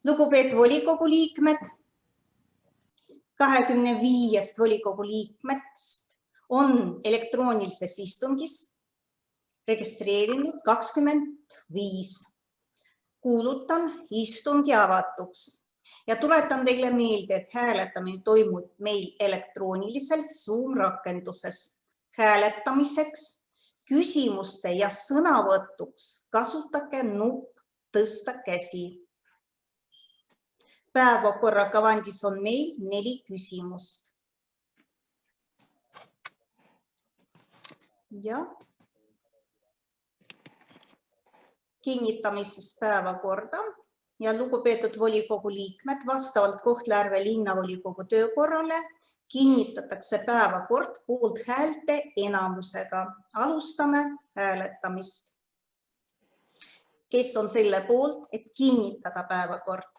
Lugupeetud volikogu liikmed, 25 volikogu liikmest on elektroonilises istungis registreerinud 25. Kuulutan istungi avatuks ja tuletan teile meelde, et hääletamine toimub meil elektrooniliselt Zoom rakenduses. Hääletamiseks, küsimuste ja sõnavõtuks kasutage nupp tõsta käsi. Päevakorra kavandis on meil 4 küsimust. Ja kinnitamises päevakorda ja lugupeetud volikogu liikmed vastavalt Kohtla-Järve linnavolikogu töökorrale kinnitatakse päevakord poolthäälte enamusega. Alustame hääletamist. Kes on selle poolt, et kinnitada päevakord?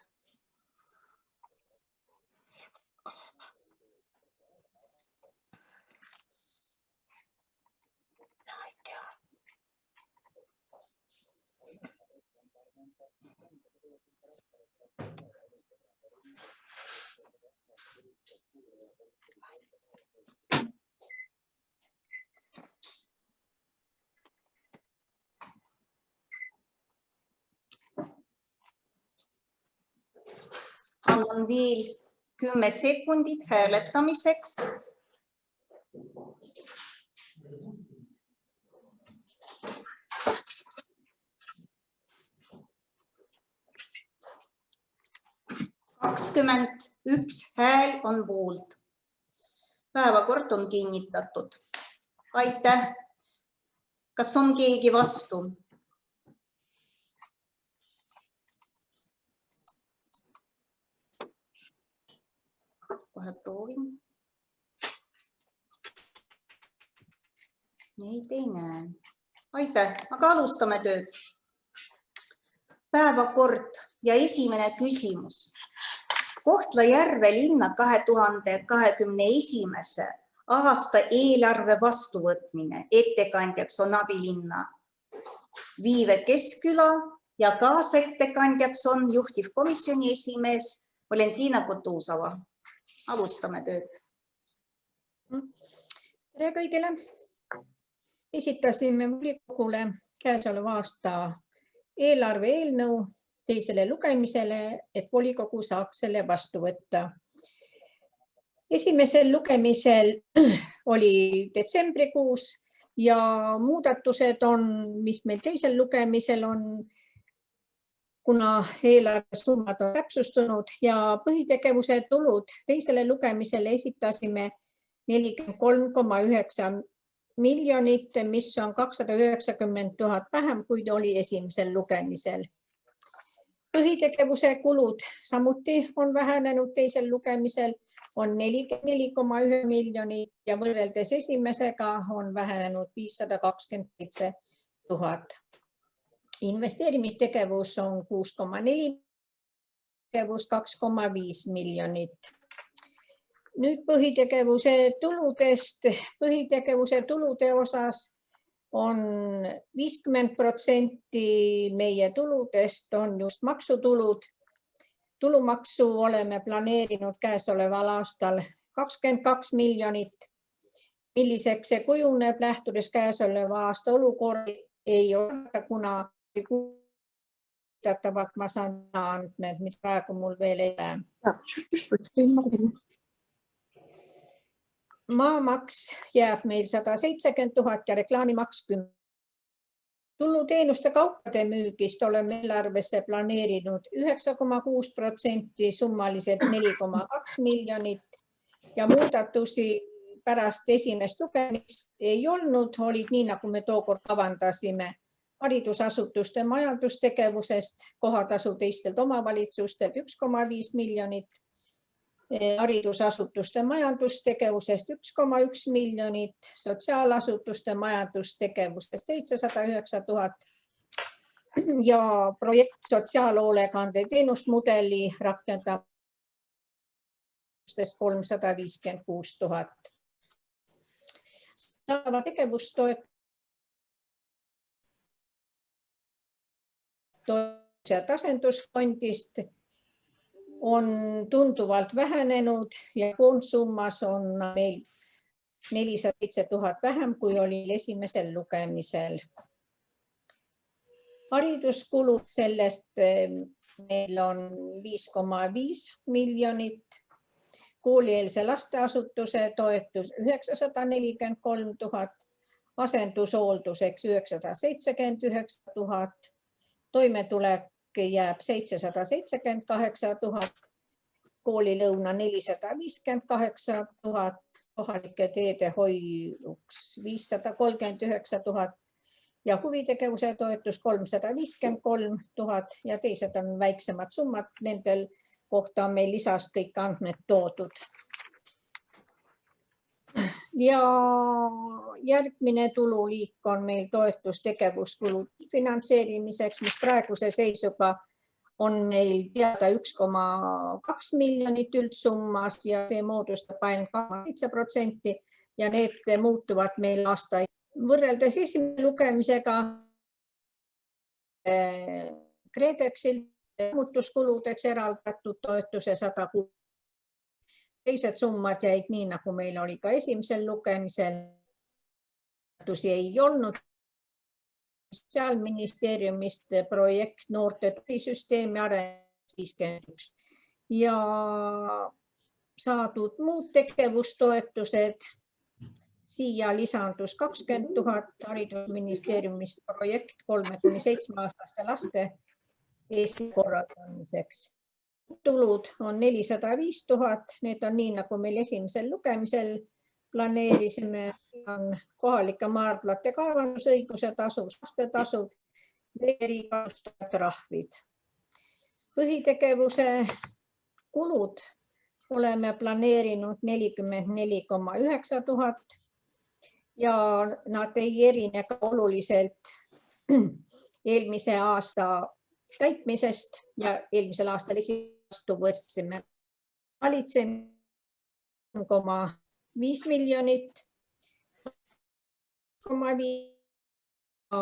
Annan veel 10 sekundit hääletamiseks. Üks hääl on poolt. Päevakord on kinnitatud. Aitäh. Kas on keegi vastu? Kohe proovin. Neid ei näe. Aitäh, aga alustame tööd. Päevakord ja esimene küsimus. Kohtla-Järve linna 2021. aasta eelarve vastuvõtmine. Ettekandjaks on abilinna Viive Keskküla ja kaasettekandjaks on juhtivkomisjoni esimees Valentina Kutuzova. Alustame tööd. Tere kõigile. Esitasime volikogule käesoleva aasta eelarve eelnõu teisele lugemisele, et volikogu saaks selle vastu võtta. Esimesel lugemisel oli detsembrikuus ja muudatused on, mis meil teisel lugemisel on, kuna eelarve summad on täpsustunud ja põhitegevuse tulud teisele lugemisele esitasime 43,9 miljonit, mis on 290 000 vähem, kui oli esimesel lugemisel. Põhitegevuse kulud samuti on vähenenud teisel lugemisel, on 44,1 miljonit ja võrreldes esimesega on vähenenud 527 000. Investeerimistegevus on 6,4, tegevus 2,5 miljonit. Nüüd põhitegevuse tuludest. Põhitegevuse tulude osas on 50% meie tuludest on just maksutulud. Tulumaksu oleme planeerinud käesoleval aastal 22 miljonit. Milliseks see kujuneb, lähtudes käesoleva aasta olukorda ei ole, kuna kuudatavalt ma saan andmed, mis praegu mul veel ei ole. Maamaks jääb meil 170 000 ja reklaamimaks 10. Tuluteenuste kaupade müügist oleme eelarvesse planeerinud 9,6%, summaliselt 4,2 miljonit ja muudatusi pärast esimest lugemist ei olnud, olid nii, nagu me tookord kavandasime. Haridusasutuste majandustegevusest, kohatasu teistelt omavalitsustelt 1,5 miljonit, haridusasutuste majandustegevusest 1,1 miljonit, sotsiaalasutuste majandustegevusest 709 000 ja projekt sotsiaalhoolekande teenusmudeli rakendab 356 000. Tegevustoetus ja tasendusfondist on tuntuvalt vähenenud ja koondsummas on meil 407 000 vähem, kui oli esimesel lugemisel. Hariduskulud, sellest meil on 5,5 miljonit, koolieelse lasteasutuse toetus 943 000, asendushoolduseks 979 000, toimetulek jääb 778 000, koolilõuna 458 000, kohalike teede hoiuks 539 000 ja huvitegevuse toetus 353 000 ja teised on väiksemad summad, nendel kohta on meil lisas kõik andmed toodud. Ja järgmine tululiik on meil toetus tegevuskulu finantseerimiseks, mis praeguse seisuga on meil teada 1,2 miljonit üldsummas ja see moodustab ainult 2,7% ja need muutuvad meil aastaid. Võrreldes esimese lugemisega KredExilt muutuskuludeks eraldatud toetuse 106. Teised summad jäid nii, nagu meil oli ka esimesel lugemisel. Ei olnud Sotsiaalministeeriumist projekt noorte tugisüsteemi arendus 51 ja saadud muud tegevustoetused. Siia lisandus 20 000 haridusministeeriumist projekt 3–7-aastaste laste Eesti korraldamiseks. Tulud on 405 000, need on nii, nagu meil esimesel lugemisel planeerisime, on kohalike maardlate kaevandusõiguse tasud, lastetasud, trahvid. Põhitegevuse kulud oleme planeerinud 44,9 000 ja nad ei erine ka oluliselt eelmise aasta täitmisest ja eelmisel aastal vastu võtsime valitsemise 5 miljonit.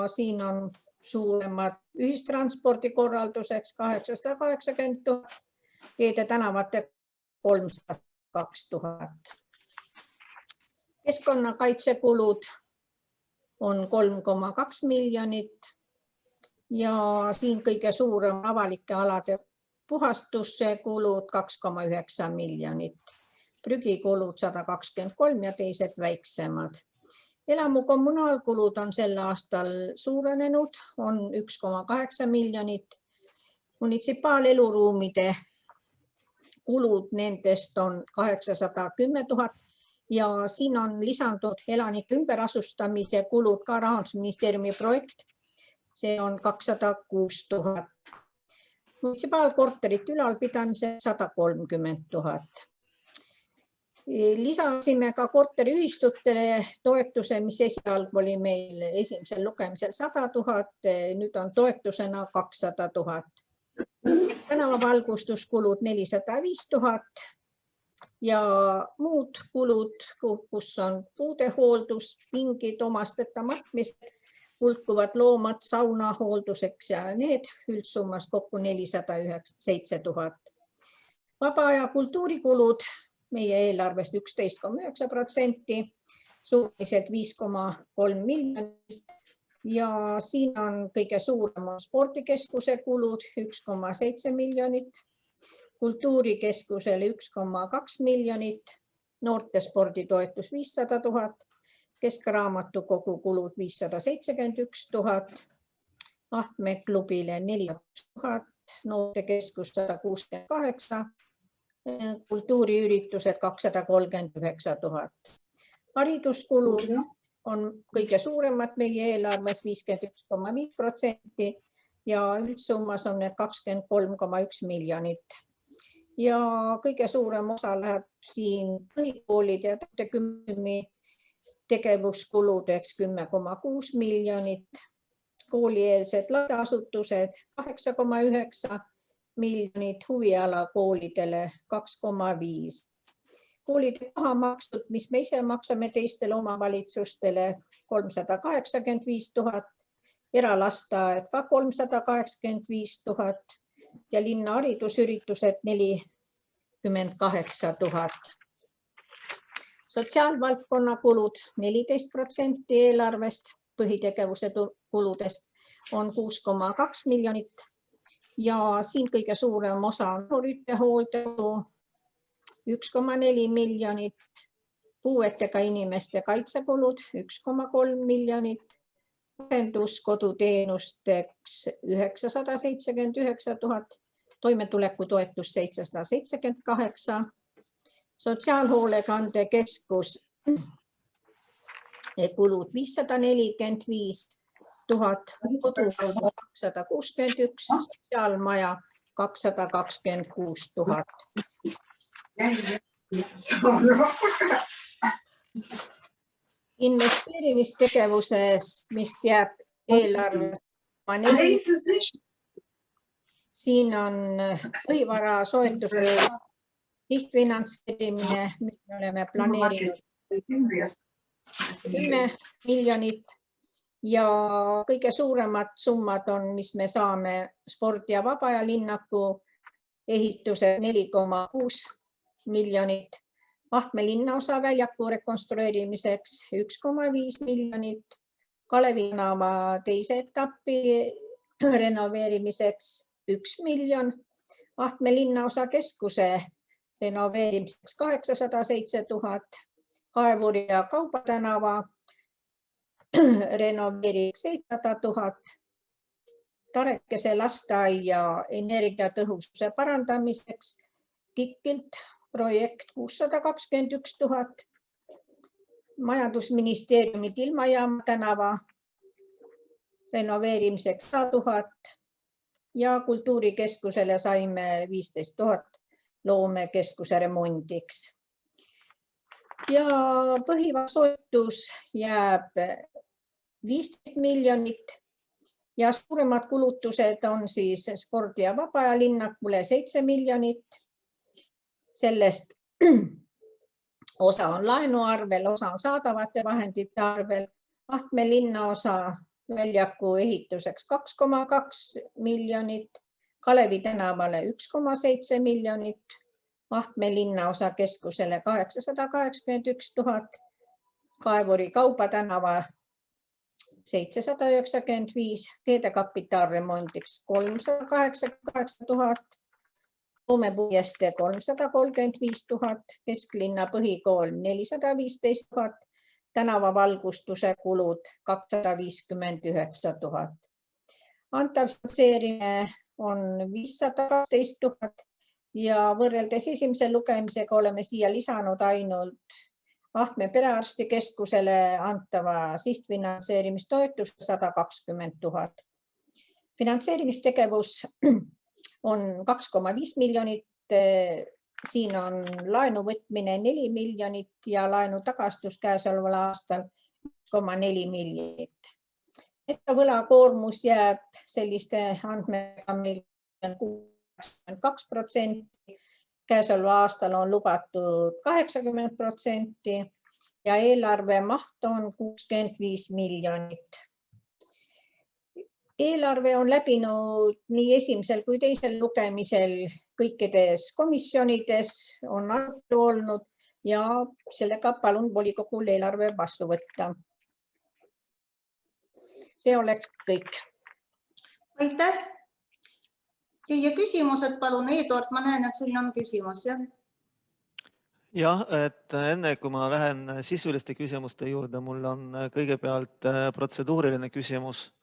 Siin on suuremad ühistranspordi korralduseks 880 000, teede tänavate 302 000. Keskkonnakaitsekulud on 3,2 miljonit ja siin kõige suurem avalike alade puhastusse kulud 2,9 miljonit. Prügikulud 123 ja teised väiksemad. Elamu kommunaalkulud on sel aastal suurenenud, on 1,8 miljonit. Munitsipaaleluruumide kulud nendest on 810 000 ja siin on lisandunud elanike ümberasustamise kulud ka Rahandusministeeriumi projekt. See on 206 000. Munitsipaalkorterite ülalpidamise 130 000. Lisasime ka korteriühistutele toetuse, mis esialgu oli meil esimesel lugemisel 100 000, nüüd on toetusena 200 000. Tänavavalgustuskulud 405 000 ja muud kulud, kus on puudehooldus, pingid, omasteta matmised, hulkuvad loomad sauna hoolduseks ja need üldsummas kokku 407 000. Vaba aja kultuurikulud meie eelarvest 11,9%, suhteliselt 5,3 miljonit ja siin on kõige suurem spordikeskuse kulud 1,7 miljonit, kultuurikeskusele 1,2 miljonit, noortesporditoetus 500 000, Keskraamatukogu kulud 571 000, Ahtme klubile 400 000, noortekeskus 168 000, kultuuriüritused 239 000. Hariduskulud on kõige suuremad meie eelarves 51,5% ja üldsummas on need 23,1 miljonit. Ja kõige suurem osa läheb siin põhikoolide ja täitekümmi tegevuskuludeks 10,6 miljonit, koolieelsed lasteasutused 8,9 miljonit, huvialakoolidele 2,5. Koolide kohamaksud, mis me ise maksame teistele omavalitsustele 385 000, eralasteaed ka 385 000, ja linna haridusüritused 48 000. Sotsiaalvaldkonna kulud 14% eelarvest, põhitegevuse kuludest on 6,2 miljonit ja siin kõige suurem osa on noorte hooldekodu 1,4 miljonit, puuetega inimeste kaitsekulud 1,3 miljonit, asenduskoduteenusteks 979 000, toimetulekutoetus 778, sotsiaalhoolekandekeskus kulud 545 000, kodu 261, sotsiaalmaja 226 000. Investeerimistegevuses, mis jääb eelarve, siin on põhivara soetuse sihtfinantseerimine, mis me oleme planeerinud 10 miljonit ja kõige suuremad summad on, mis me saame spordi- ja vabaajalinnaku ehituse 4,6 miljonit, Vahtme linnaosa väljaku rekonstrueerimiseks 1,5 miljonit, Kalevi tänava teise etapi renoveerimiseks 1 miljon, Vahtme linnaosa keskuse renoveerimiseks 807 000, Kaevuri ja Kaubatänava renoveerimiseks 700 000, Tarekese lasteaia energiatõhususe parandamiseks KIK-ilt projekt 621 000, Majandusministeeriumi Tilmajaama tänava renoveerimiseks 100 000 ja Kultuurikeskusele saime 15 000 loomekeskuse remondiks. Ja põhivasoetus jääb 15 miljonit ja suuremad kulutused on siis spordi- ja vabaajalinnakule 7 miljonit. Sellest osa on laenu arvel, osa on saadavate vahendite arvel. Vahtme linnaosa väljaku ehituseks 2,2 miljonit, Kalevi tänavale 1,7 miljonit, Vahtme linnaosa keskusele 881 000, Kaevuri Kaubatänava 795, teede kapitaalremondiks 388 000, Loomepuiestee 335 000, Kesklinna põhikool 415 000, tänavavalgustuse kulud 259 000. Antav finantseerimine on 512 000 ja võrreldes esimese lugemisega oleme siia lisanud ainult Vahtme perearstikeskusele antava sihtfinantseerimistoetust 120 000. Finantseerimistegevus on 2,5 miljonit, siin on laenu võtmine 4 miljonit ja laenu tagastus käesoleval aastal 1,4 miljonit. Võlakoormus jääb selliste andmega meil 62%, käesoleval aastal on lubatud 80% ja eelarve maht on 65 miljonit. Eelarve on läbinud nii esimesel kui teisel lugemisel kõikides komisjonides, on arutelu olnud ja sellega palun volikogul eelarve vastu võtta. See oleks kõik. Aitäh! Teie küsimused palun, Eduard, ma näen, et sul on küsimus, jah? Jah, et enne kui ma lähen sisuliste küsimuste juurde, mul on kõigepealt protseduuriline küsimus.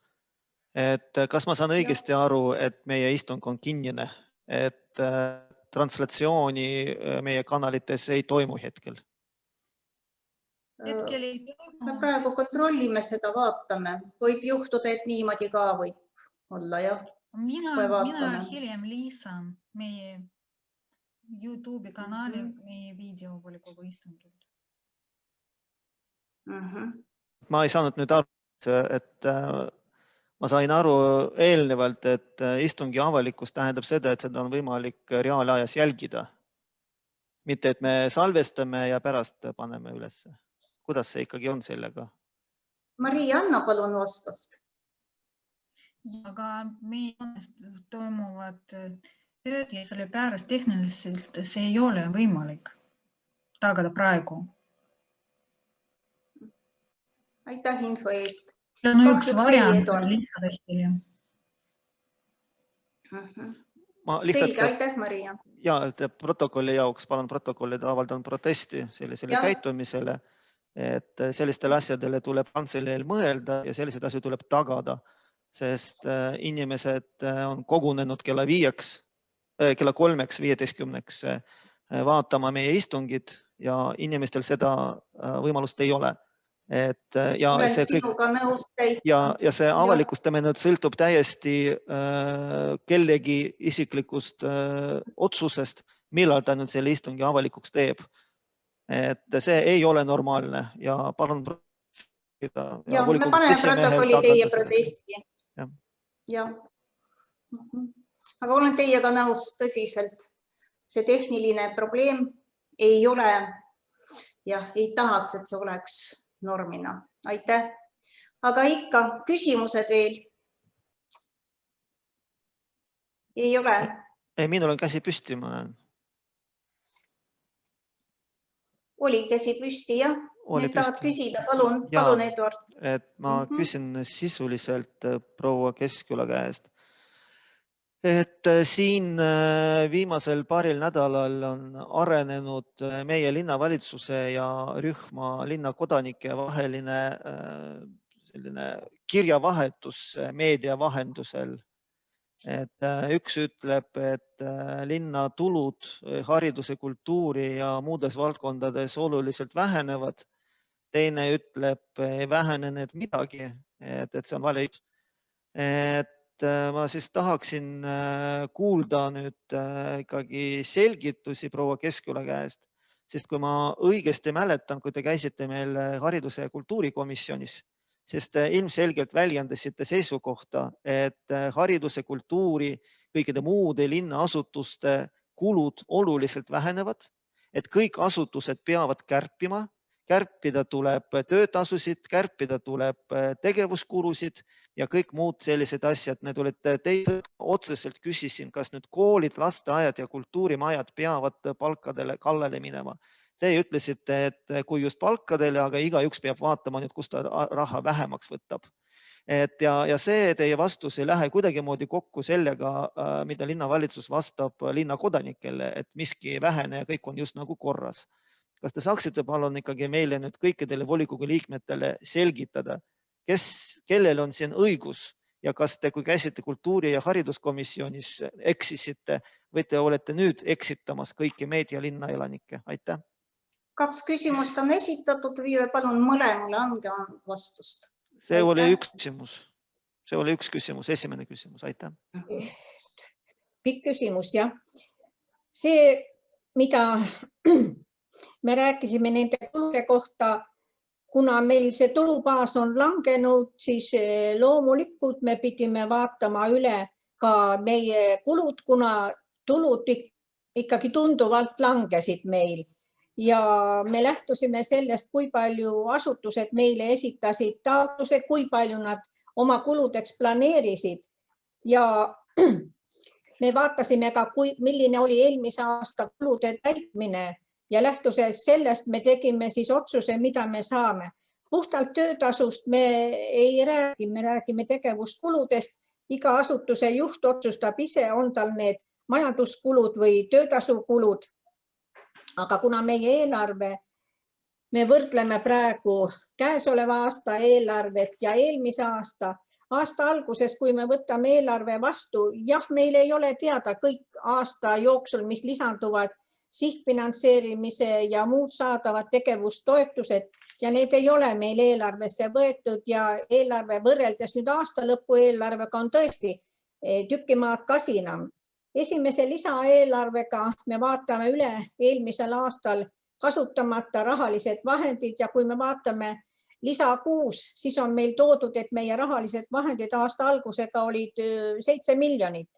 Et kas ma saan õigesti aru, et meie istung on kinnine, et translatsiooni meie kanalites ei toimu hetkel? Me praegu kontrollime seda, vaatame. Võib juhtuda, et niimoodi ka võib olla, jah. Mina hiljem lisan meie YouTube'i kanali meie videovolikogu istungilt. Ma ei saanud nüüd aru, et ma sain aru eelnevalt, et istungi avalikkus tähendab seda, et seda on võimalik reaalajas jälgida. Mitte, et me salvestame ja pärast paneme üles. Kuidas see ikkagi on sellega? Maria, anna palun vastust. Aga meie toimuvad tööd ja selle pärast tehniliselt see ei ole võimalik tagada praegu. Aitäh info eest. See on üks Kahjuks variant Eduard. lisada hiljem. Ma lihtsalt Selge, aitäh, Maria. ja protokolli jaoks palun protokollida avaldan protesti sellisele Jah. käitumisele, et sellistele asjadele tuleb kantseleel mõelda ja sellised asjad tuleb tagada, sest inimesed on kogunenud kella 3:15 vaatama meie istungid ja inimestel seda võimalust ei ole. Olen sinuga nõus täitsa. Ja see avalikustamine sõltub täiesti kellegi isiklikust otsusest, millal ta nüüd selle istungi avalikuks teeb. Et see ei ole normaalne ja palun Ja me paneme protokolli teie protesti. Ja. Aga olen teiega nõus tõsiselt. See tehniline probleem ei ole ja ei tahaks, et see oleks normina. Aitäh. Aga ikka küsimused veel? Ei ole? Ei, minul on käsi püsti, ma näen. Oli käsi püsti, jah? Nüüd tahad küsida, palun Eduard. Et ma küsin sisuliselt proua Keskküla käest. Et siin viimasel paaril nädalal on arenenud meie linnavalitsuse ja rühma linnakodanike vaheline selline kirjavahetus meedia vahendusel. Et üks ütleb, et linna tulud hariduse, kultuuri ja muudes valdkondades oluliselt vähenevad. Teine ütleb, ei vähene need midagi, et see on vale. Ma siis tahaksin kuulda nüüd ikkagi selgitusi proua Keskküla käest, sest kui ma õigesti mäletan, kui te käisite meil hariduse ja kultuurikomisjonis, sest te ilmselgelt väljendasite seisukohta, et hariduse, kultuuri, kõikide muude linnaasutuste kulud oluliselt vähenevad, et kõik asutused peavad kärpima, kärpida tuleb töötasusid, kärpida tuleb tegevuskulusid ja kõik muud sellised asjad. Need olid teised otseselt küsisin, kas nüüd koolid, lasteaiad ja kultuurimajad peavad palkadele kallale minema. Te ütlesite, et kui just palkadele, aga igaüks peab vaatama nüüd, kus ta raha vähemaks võtab. Ja see teie vastus ei lähe kuidagimoodi kokku sellega, mida linnavalitsus vastab linnakodanikele, et miski ei vähene ja kõik on just nagu korras. Kas te saaksite palun ikkagi meile nüüd kõikidele volikogu liikmetele selgitada, kellel on siin õigus ja kas te, kui käisite kultuuri- ja hariduskomisjonis, eksisite või te olete nüüd eksitamas kõiki meedia linna elanikke? Aitäh. 2 küsimust on esitatud, Viive, palun mõlemale ande vastust. See oli üks küsimus. See oli üks küsimus, esimene küsimus. Aitäh. Pikk küsimus, jah. See, mida me rääkisime nende kulude kohta, kuna meil see tulubaas on langenud, siis loomulikult me pidime vaatama üle ka meie kulud, kuna tulud ikkagi tunduvalt langesid meil. Ja me lähtusime sellest, kui palju asutused meile esitasid taotluse, kui palju nad oma kuludeks planeerisid. Ja me vaatasime ka, milline oli eelmise aasta kulude täitmine. Ja lähtuses sellest me tegime siis otsuse, mida me saame. Puhtalt töötasust me ei räägi, me räägime tegevuskuludest. Iga asutuse juht otsustab ise, on tal need majanduskulud või töötasukulud. Aga kuna meie eelarve, me võrdleme praegu käesoleva aasta eelarvet ja eelmise aasta alguses, kui me võtame eelarve vastu, jah, meil ei ole teada kõik aasta jooksul, mis lisanduvad sihtfinantseerimise ja muud saadavad tegevustoetused ja need ei ole meil eelarvesse võetud ja eelarve võrreldes nüüd aasta lõpu eelarvega on tõesti tükimaad kasinam. Esimese lisaeelarvega me vaatame üle eelmisel aastal kasutamata rahalised vahendid ja kui me vaatame lisa 6, siis on meil toodud, et meie rahalised vahendid aasta algusega olid 7 miljonit.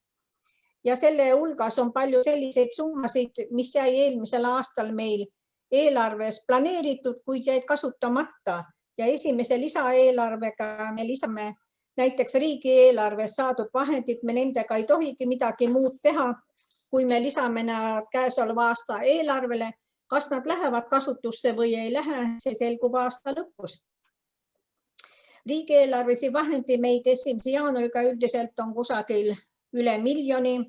Ja selle hulgas on palju selliseid summasid, mis jäi eelmisel aastal meil eelarves planeeritud, kuid jäid kasutamata. Ja esimese lisaeelarvega me lisame näiteks riigieelarves saadud vahendid, me nendega ei tohigi midagi muud teha, kui me lisame nad käesoleva aasta eelarvele. Kas nad lähevad kasutusse või ei lähe, see selgub aasta lõpus. Riigieelarvesi vahendi meid 1. jaanuariga üldiselt on kusagil üle 1 miljoni.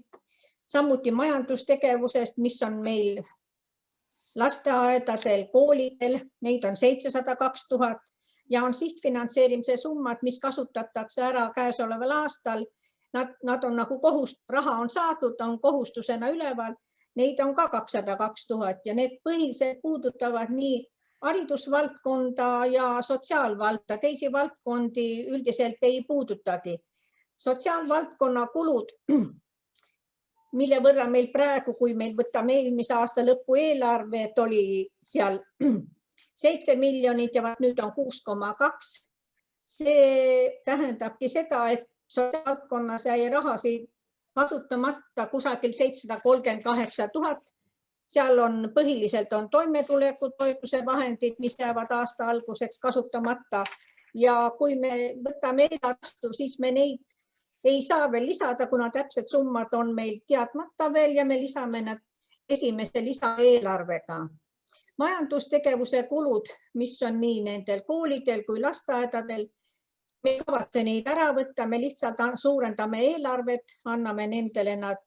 Samuti majandustegevusest, mis on meil lasteaedadel, koolidel, neid on 702 000 ja on sihtfinantseerimise summad, mis kasutatakse ära käesoleval aastal. Nad on nagu raha on saadud, on kohustusena üleval. Neid on ka 202 000 ja need põhiliselt puudutavad nii haridusvaldkonda ja sotsiaalvalda. Teisi valdkondi üldiselt ei puudutagi. Sotsiaalvaldkonna kulud, mille võrra meil praegu, kui meil võtame eelmise aasta lõpu eelarve, et oli seal 7 miljonit ja nüüd on 6,2. See tähendabki seda, et sotsiaalvaldkonnas jäi rahasid kasutamata kusagil 738 000. Seal on põhiliselt on toimetulekutoetuse vahendid, mis jäävad aasta alguseks kasutamata. Ja kui me võtame eelarvestu, siis me neid ei saa veel lisada, kuna täpsed summad on meil teadmata veel ja me lisame nad esimese lisaeelarvega. Majandustegevuse kulud, mis on nii nendel koolidel kui lasteaedadel, me ei kavatse neid ära võtta, me lihtsalt suurendame eelarvet, anname nendele nad,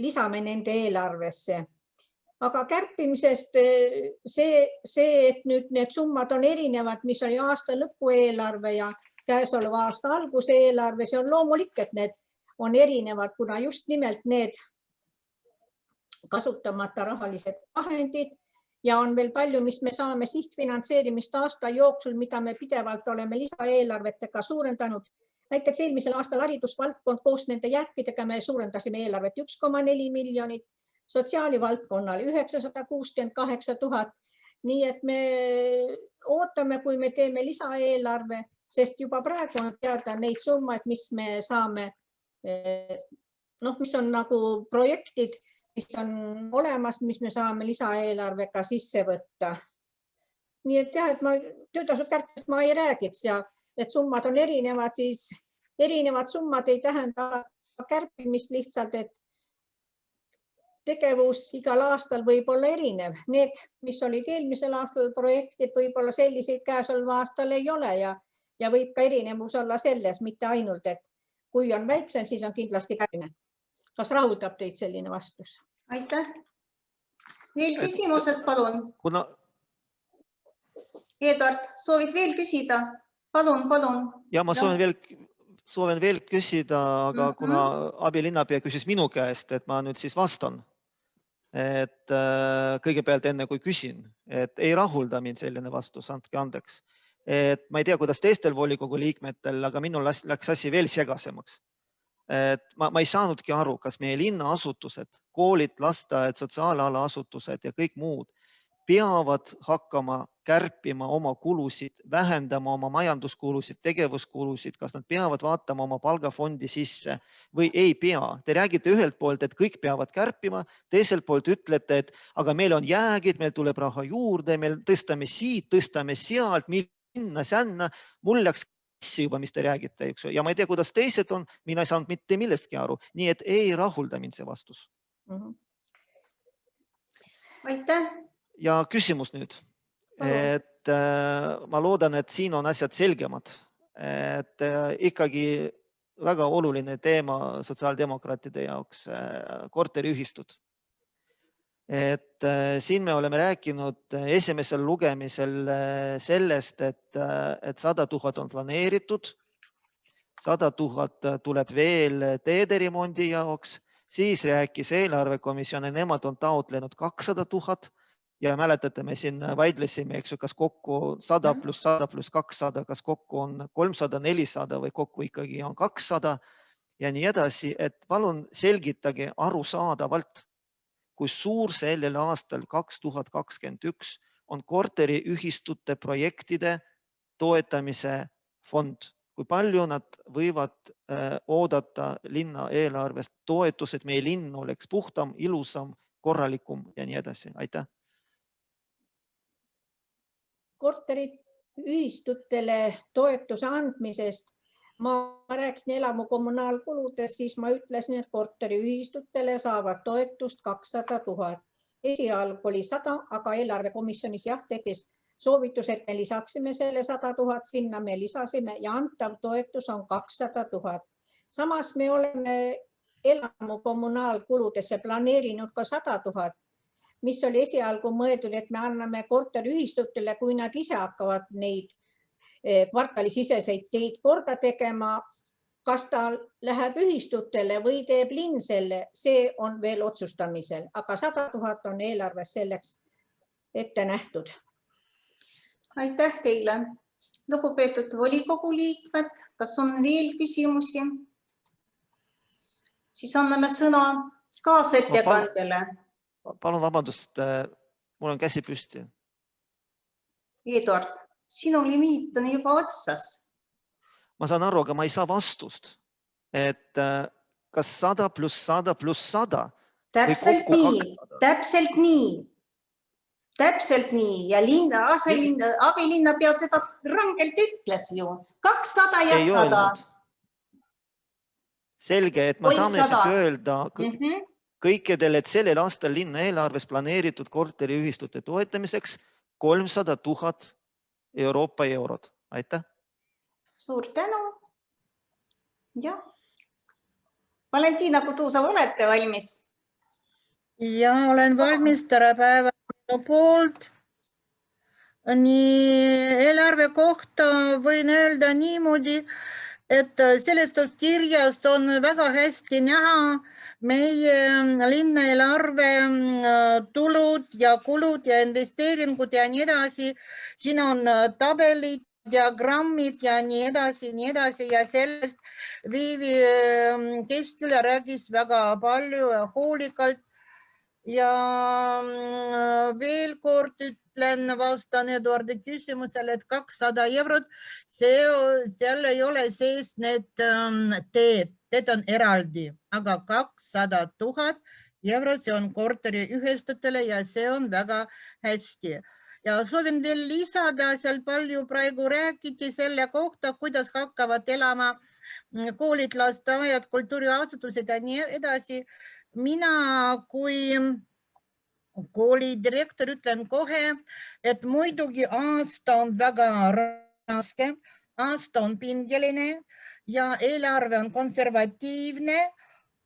lisame nende eelarvesse. Aga kärpimisest see, et nüüd need summad on erinevad, mis oli aasta lõpu eelarve ja käesoleva aasta alguse eelarve, see on loomulik, et need on erinevad, kuna just nimelt need kasutamata rahalised vahendid ja on veel palju, mis me saame sihtfinantseerimist aasta jooksul, mida me pidevalt oleme lisaeelarvetega suurendanud. Näiteks eelmisel aastal haridusvaldkond koos nende jääkidega me suurendasime eelarvet 1,4 miljonit, sotsiaalivaldkonnal 968 000. Nii et me ootame, kui me teeme lisaeelarve, sest juba praegu on teada neid summad, mis me saame, mis on nagu projektid, mis on olemas, mis me saame lisaeelarvega sisse võtta. Nii et jah, et ma töötasud kärpest ma ei räägiks ja et summad on erinevad, siis erinevad summad ei tähenda kärpimist lihtsalt, et tegevus igal aastal võib olla erinev. Need, mis olid eelmisel aastal projektid, võib-olla selliseid käesoleva aastal ei ole ja võib ka erinevus olla selles, mitte ainult, et kui on väiksem, siis on kindlasti kärpimine. Kas rahuldab teid selline vastus? Aitäh. Veel küsimused, palun. Eduard, soovid veel küsida? Palun. Ja ma soovin veel küsida, aga kuna abilinnapea küsis minu käest, et ma nüüd siis vastan. Et kõigepealt enne kui küsin, et ei rahulda mind selline vastus, andke andeks. Et ma ei tea, kuidas teistel volikogu liikmetel, aga minul läks asi veel segasemaks. Et ma ei saanudki aru, kas meie linnaasutused, koolid, lasteaed, sotsiaalala asutused ja kõik muud peavad hakkama kärpima oma kulusid, vähendama oma majanduskulusid, tegevuskulusid, kas nad peavad vaatama oma palgafondi sisse või ei pea. Te räägite ühelt poolt, et kõik peavad kärpima, teiselt poolt ütlete, et aga meil on jäägid, meil tuleb raha juurde, meil tõstame siit, tõstame sealt, minna. Mul läks juba, mis te räägite, eks. Ja ma ei tea, kuidas teised on, mina ei saanud mitte millestki aru. Nii et ei rahulda mind see vastus. Aitäh. Ja küsimus nüüd. Et ma loodan, et siin on asjad selgemad. Et ikkagi väga oluline teema sotsiaaldemokraatide jaoks korteriühistud. Et siin me oleme rääkinud esimesel lugemisel sellest, et 100 000 on planeeritud, 100 000 tuleb veel teederemondi jaoks, siis rääkis eelarvekomisjon, nemad on taotlenud 200 000 ja mäletate, me siin vaidlesime, kas kokku 100 + 100 + 200, kas kokku on 300, 400 või kokku ikkagi on 200 ja nii edasi, et palun selgitage arusaadavalt, kui suur sellel aastal 2021 on korteriühistute projektide toetamise fond, kui palju nad võivad oodata linna eelarvest toetused, meie linn oleks puhtam, ilusam, korralikum ja nii edasi. Aitäh. Korteriühistutele toetuse andmisest ma rääkisin elamu kommunaalkuludest, siis ma ütlesin, et korteriühistutele saavad toetust 200 000. Esialgu oli 100, aga eelarvekomisjonis tekkis soovitus, et me lisaksime selle 100 000 sinna, me lisasime ja antav toetus on 200 000. Samas me oleme elamu kommunaalkuludesse planeerinud ka 100 000, mis oli esialgu mõeldud, et me anname korteriühistutele, kui nad ise hakkavad neid kvartalisiseseid teid korda tegema. Kas ta läheb ühistutele või teeb linn selle, see on veel otsustamisel, aga 100 000 on eelarves selleks ette nähtud. Aitäh teile. Lugupeetud volikogu liikmed, kas on veel küsimusi? Siis anname sõna kaasettekandjale. Palun vabandust, mul on käsi püsti. Eduard, sinul limiit on juba otsas. Ma saan aru, aga ma ei saa vastust, et kas 100 pluss 100 pluss 100. Täpselt nii. Täpselt nii. Ja abilinnapea seda rangelt ütles ju. 200 ja 100. Selge, et me saame siis öelda kõikidele, et sellel aastal linna eelarves planeeritud korteriühistute toetamiseks 300 000 Euroopa eurot. Aitäh. Suur tänu. Ja. Valentina Kutusov, olete valmis? Ja, olen valmis. Tere päeva minu poolt. Nii eelarve kohta võin öelda niimoodi, et seletuskirjast on väga hästi näha meie linna eelarve tulud ja kulud ja investeeringud ja nii edasi. Siin on tabelid, diagrammid ja nii edasi ja sellest Viivi Keskküla räägis väga palju ja hoolikalt. Ja veel kord ütlen, vastan Eduardi küsimusele, et 200 eurot, seal ei ole sees need teed on eraldi, aga 200 000 eurot, see on korteriühistutele ja see on väga hästi. Ja soovin veel lisada, seal palju praegu räägiti selle kohta, kuidas hakkavad elama koolid, lasteaiad, kultuuriasutused ja nii edasi. Mina kui koolidirektor ütlen kohe, et muidugi aasta on väga raske, aasta on pingeline ja eelarve on konservatiivne,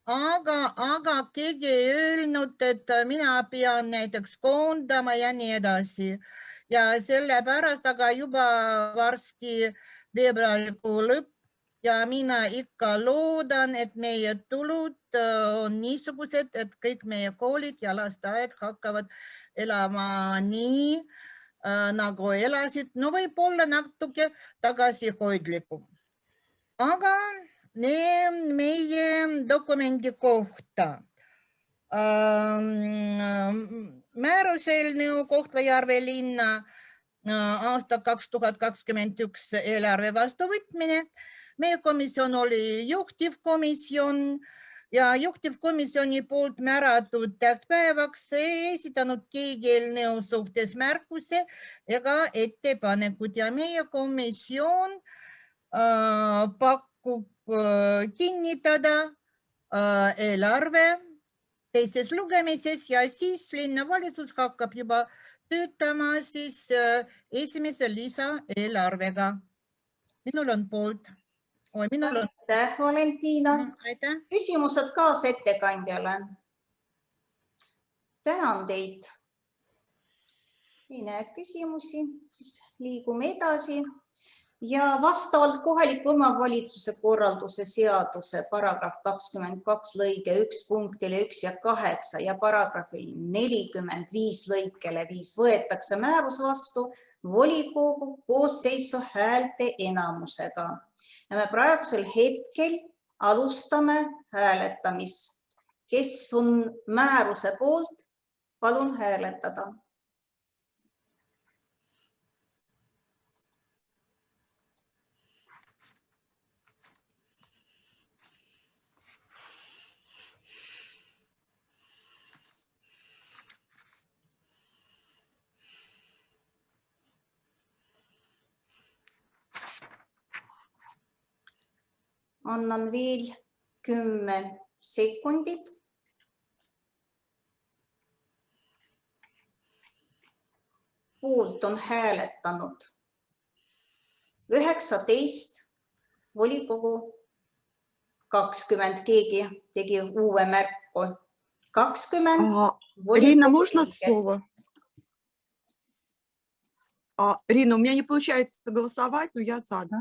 aga keegi ei öelnud, et mina pean näiteks koondama ja nii edasi. Ja sellepärast, aga juba varsti veebruarikuu lõpp ja mina ikka loodan, et meie tulud on niisugused, et kõik meie koolid ja lasteaed hakkavad elama nii, nagu elasid, no võib-olla natuke tagasihoidlikum. Aga meie dokumendi kohta. Määruseelnõu Kohtla-Järve linna aasta 2021 eelarve vastuvõtmine. Meie komisjon oli juhtivkomisjon ja juhtivkomisjoni poolt määratud tähtpäevaks ei esitanud keegi eelnõu suhtes märkuse ega ettepanekud ja meie komisjon pakub kinnitada eelarve teises lugemises ja siis linnavalitsus hakkab juba töötama siis esimese lisaeelarvega. Minul on poolt. Aitäh, Valentina. Küsimused kaasettekandjale. Tänan teid. Ei näe küsimusi, siis liigume edasi. Ja vastavalt kohaliku omavalitsuse korralduse seaduse paragrahv 22 lõige 1 punktile 1 ja 8 ja paragrahvil 45 lõikele 5 võetakse määrus vastu volikogu koosseisu häälte enamusega. Ja me praegusel hetkel alustame hääletamist. Kes on määruse poolt, palun hääletada. Annan veel 10 sekundit. Poolt on hääletanud 19, volikogu 20, keegi tegi uue märku. 20. Ирина, можно слово? Ирина, у меня не получается голосовать, но я за, да?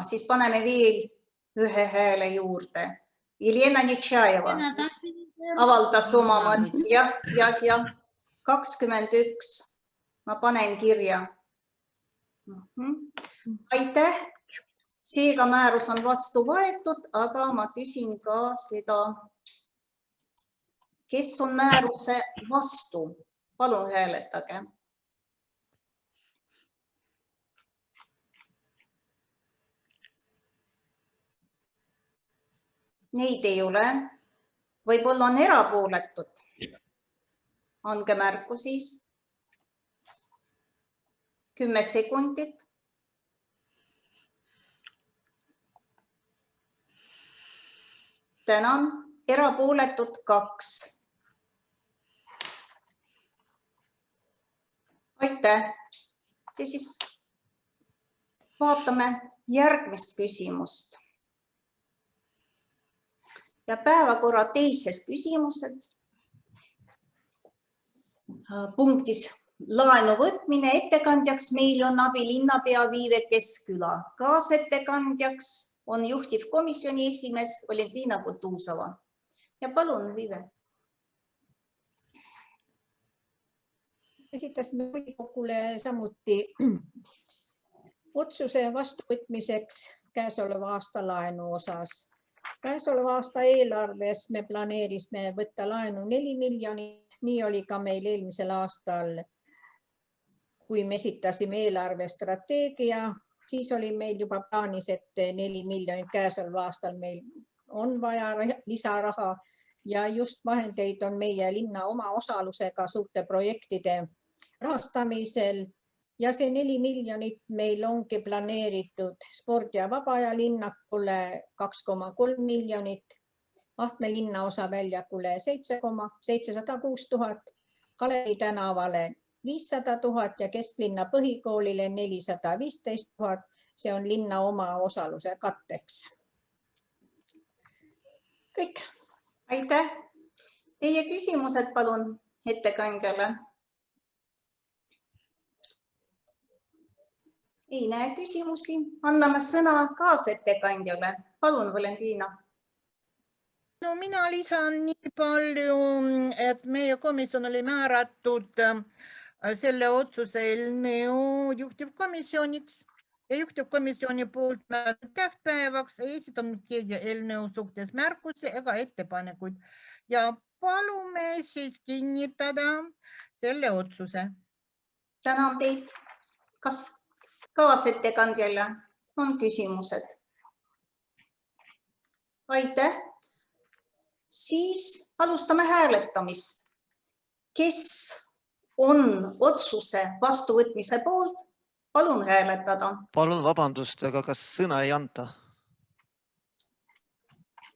Siis paneme veel ühe hääle juurde. Елена Нечаева avaldas oma mõtte. Jah. 21. Ma panen kirja. Aitäh. Seega määrus on vastu võetud, aga ma küsin ka seda, kes on määruse vastu. Palun hääletage. Neid ei ole. Võib-olla on erapooletud. Andke märku siis. 10 sekundit. Tänan. Erapooletud 2. Aitäh. Siis vaatame järgmist küsimust. Ja päevakorra teises küsimused. Punktis laenu võtmine. Ettekandjaks meil on abilinnapea Viive Keskküla. Kaasettekandjaks on juhtivkomisjoni esimees Valentina Kutuzova. Ja palun, Viive. Esitasime volikogule samuti otsuse vastuvõtmiseks käesoleva aasta laenu osas. Käesoleva aasta eelarves me planeerisime võtta laenu 4 miljonit. Nii oli ka meil eelmisel aastal, kui me esitasime eelarvestrateegia, siis oli meil juba plaanis, et 4 miljonit käesoleva aastal meil on vaja lisaraha ja just vahendeid on meie linna oma osalusega suurte projektide rahastamisel. Ja see 4 miljonit meil ongi planeeritud sport- ja vabaaja linnakule 2,3 miljonit, Ahtme linnaosa väljakule 706 000, Kalevi tänavale 500 000 ja Kesklinna põhikoolile 415 000. See on linna oma osaluse katteks. Kõik. Aitäh. Teie küsimused palun ettekandjale. Ei näe küsimusi. Anname sõna kaasettekandjale. Palun, Valentina. No mina lisan nii palju, et meie komisjon oli määratud selle otsuse eelnõu juhtivkomisjoniks ja juhtivkomisjoni poolt määratud tähtpäevaks ei esitanud keegi eelnõu suhtes märkusi ega ettepanekuid ja palume siis kinnitada selle otsuse. Tänan teid. Kas kaasettekandjale on küsimused? Aitäh. Siis alustame hääletamist. Kes on otsuse vastuvõtmise poolt? Palun hääletada. Palun vabandust, aga kas sõna ei anta?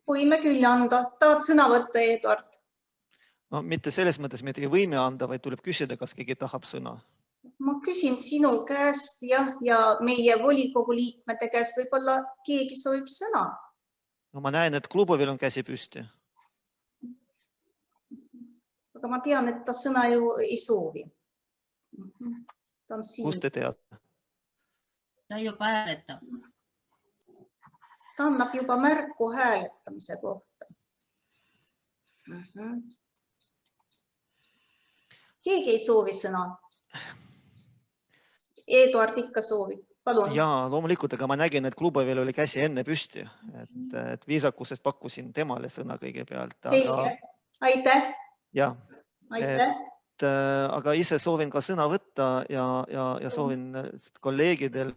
Võime küll anda. Tahad sõna võtta, Eduard? No, mitte selles mõttes, et me võime anda, vaid tuleb küsida, kas keegi tahab sõna. Ma küsin sinu käest ja meie volikogu liikmete käest. Võib-olla keegi soovib sõna. No, ma näen, et Klubovil on käsi püsti. Aga ma tean, et ta sõna ju ei soovi. Ta on siin. Kust te teate? Ta juba hääletab. Ta annab juba märku hääletamise kohta. Keegi ei soovi sõna. Eduard ikka soovib. Palun. Jaa, loomulikult, aga ma nägin, et Klubovil oli käsi enne püsti. Et viisakusest pakkusin temale sõna kõigepealt. Selge. Aitäh. Jah. Aitäh. Aga ise soovin ka sõna võtta ja soovin kolleegidel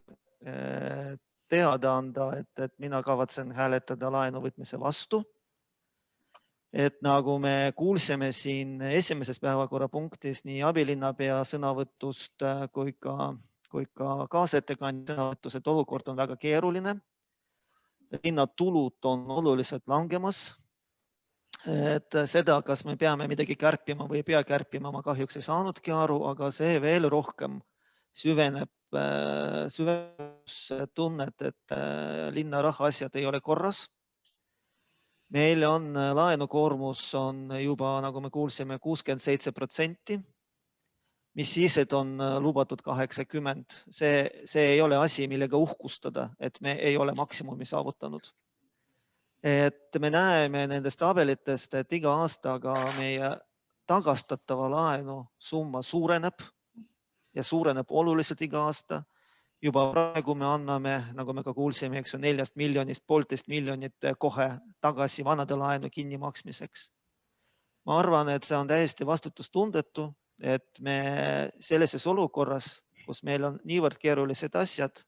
teada anda, et mina kavatsen hääletada laenu võtmise vastu. Et nagu me kuulsime siin esimeses päevakorrapunktis nii abilinnapea sõnavõtust kui ka kaasettekandja sõnavõtus, et olukord on väga keeruline. linnatulud on oluliselt langemas. Et seda, kas me peame midagi kärpima või ei pea kärpima, ma kahjuks ei saanudki aru, aga see veel rohkem süveneb tunnet, et linna rahaasjad ei ole korras. Meil on laenukoormus on juba, nagu me kuulsime, 67%, mis siis, et on lubatud 80%. See ei ole asi, millega uhkustada, et me ei ole maksimumi saavutanud. Et me näeme nendest tabelitest, et iga aastaga meie tagastatava laenu summa suureneb ja suureneb oluliselt iga aasta. Juba praegu me anname, nagu me ka kuulsime, 4 miljonist 1,5 miljonit kohe tagasi vanade laenu kinnimaksmiseks. Ma arvan, et see on täiesti vastutustundetu, et me sellises olukorras, kus meil on niivõrd keerulised asjad,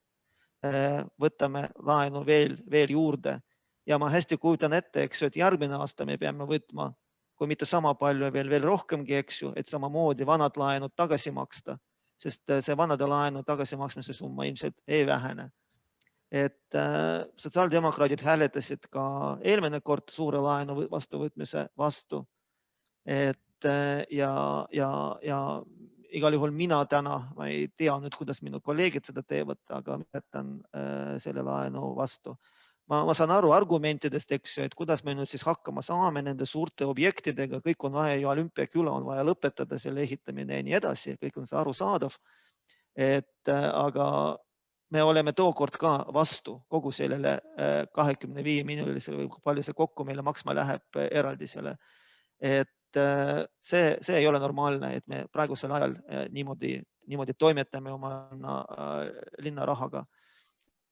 võtame laenu veel juurde. Ja ma hästi kujutan ette, et järgmine aasta me peame võtma, kui mitte sama palju, veel rohkemgi, et samamoodi vanad laenud tagasi maksta, sest see vanade laenu tagasimaksmise summa ilmselt ei vähene. Et sotsiaaldemokraadid hääletasid ka eelmine kord suure laenu vastuvõtmise vastu. Ja igal juhul mina täna, ma ei tea nüüd, kuidas minu kolleegid seda teevad, aga jätan selle laenu vastu. Ma saan aru argumentidest, et kuidas me nüüd siis hakkama saame nende suurte objektidega, kõik on vaja ju olümpiaküla, on vaja lõpetada selle ehitamine ja nii edasi, kõik on see arusaadav. Aga me oleme tookord ka vastu kogu sellele 25 miljonilisele või palju see kokku meile maksma läheb eraldisele. See ei ole normaalne, et me praegusel ajal niimoodi toimetame oma linna rahaga.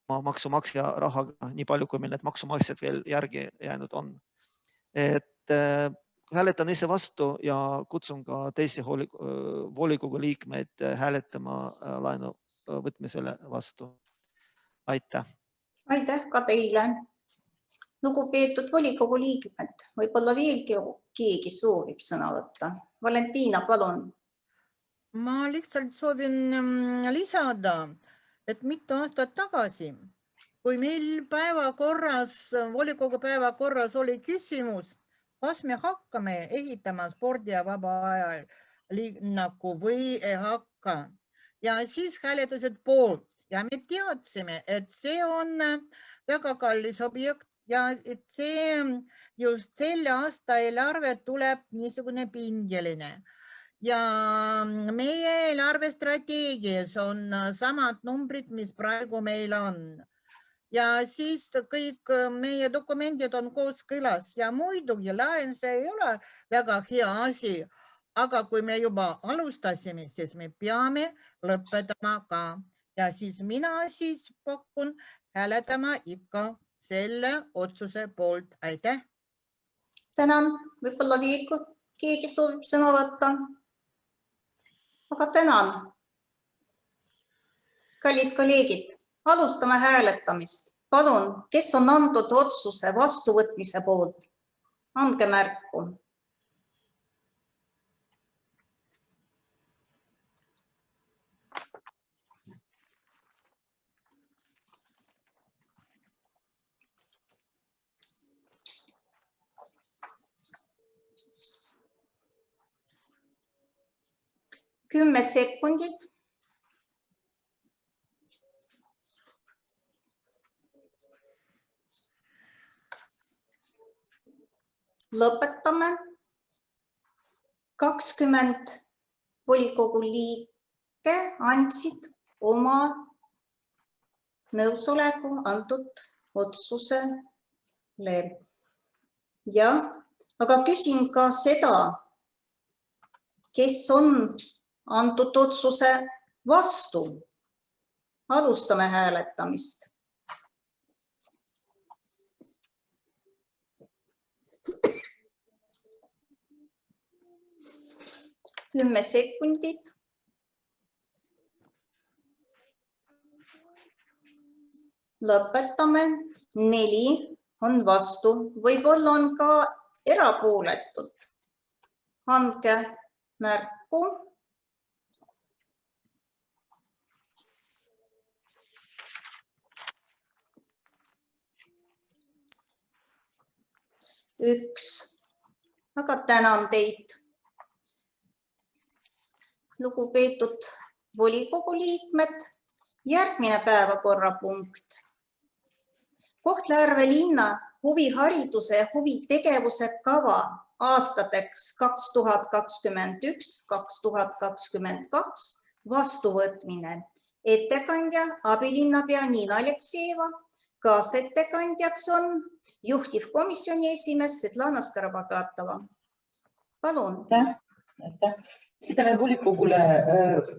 Maksumaksja rahaga, nii palju, kui meil need maksumaksjad veel järgi jäänud on. Hääletan ise vastu ja kutsun ka teisi volikogu liikmeid hääletama laenu võtmisele vastu. Aitäh! Aitäh ka teile! Lugupeetud volikogu liikmed, võib-olla veelgi keegi soovib sõna võtta. Valentina, palun! Ma lihtsalt soovin lisada, et mitu aastat tagasi, kui meil volikogu päevakorras oli küsimus, kas me hakkame ehitama spordi- ja vaba aja linnaku või ei hakka. Ja siis hääletasid poolt ja me teadsime, et see on väga kallis objekt ja et see just selle aasta eelarve tuleb niisugune pingeline. Ja meie eelarvestrateegias on samad numbrid, mis praegu meil on. Ja siis kõik meie dokumendid on kooskõlas ja muidugi laen see ei ole väga hea asi, aga kui me juba alustasime, siis me peame lõpetama ka. Ja siis mina pakun hääletama ikka selle otsuse poolt. Aitäh! Tänan, võib-olla veel keegi soovib sõna võtta. Aga tänan. Kallid kolleegid, alustame hääletamist. Palun, kes on antud otsuse vastuvõtmise poolt? Andke märku. Kümme sekundit. Lõpetame. 20 volikogu liike andsid oma nõusoleku antud otsusele. Ja, aga küsin ka seda, kes on antud otsuse vastu. Alustame hääletamist. Kümme sekundit. Lõpetame. 4 on vastu. Võib-olla on ka erapooletud. Andke märku. 1. Aga tänan teid. Lugupeetud volikogu liikmed, järgmine päevakorrapunkt. Kohtla-Järve linna huvihariduse ja huvitegevuse kava aastateks 2021-2022 vastuvõtmine. Ettekandja abilinnapea Niina Aleksejeva, kaasettekandjaks on juhtivkomisjoni esimees Svetlana Skarabagatova. Palun. Esitame volikogule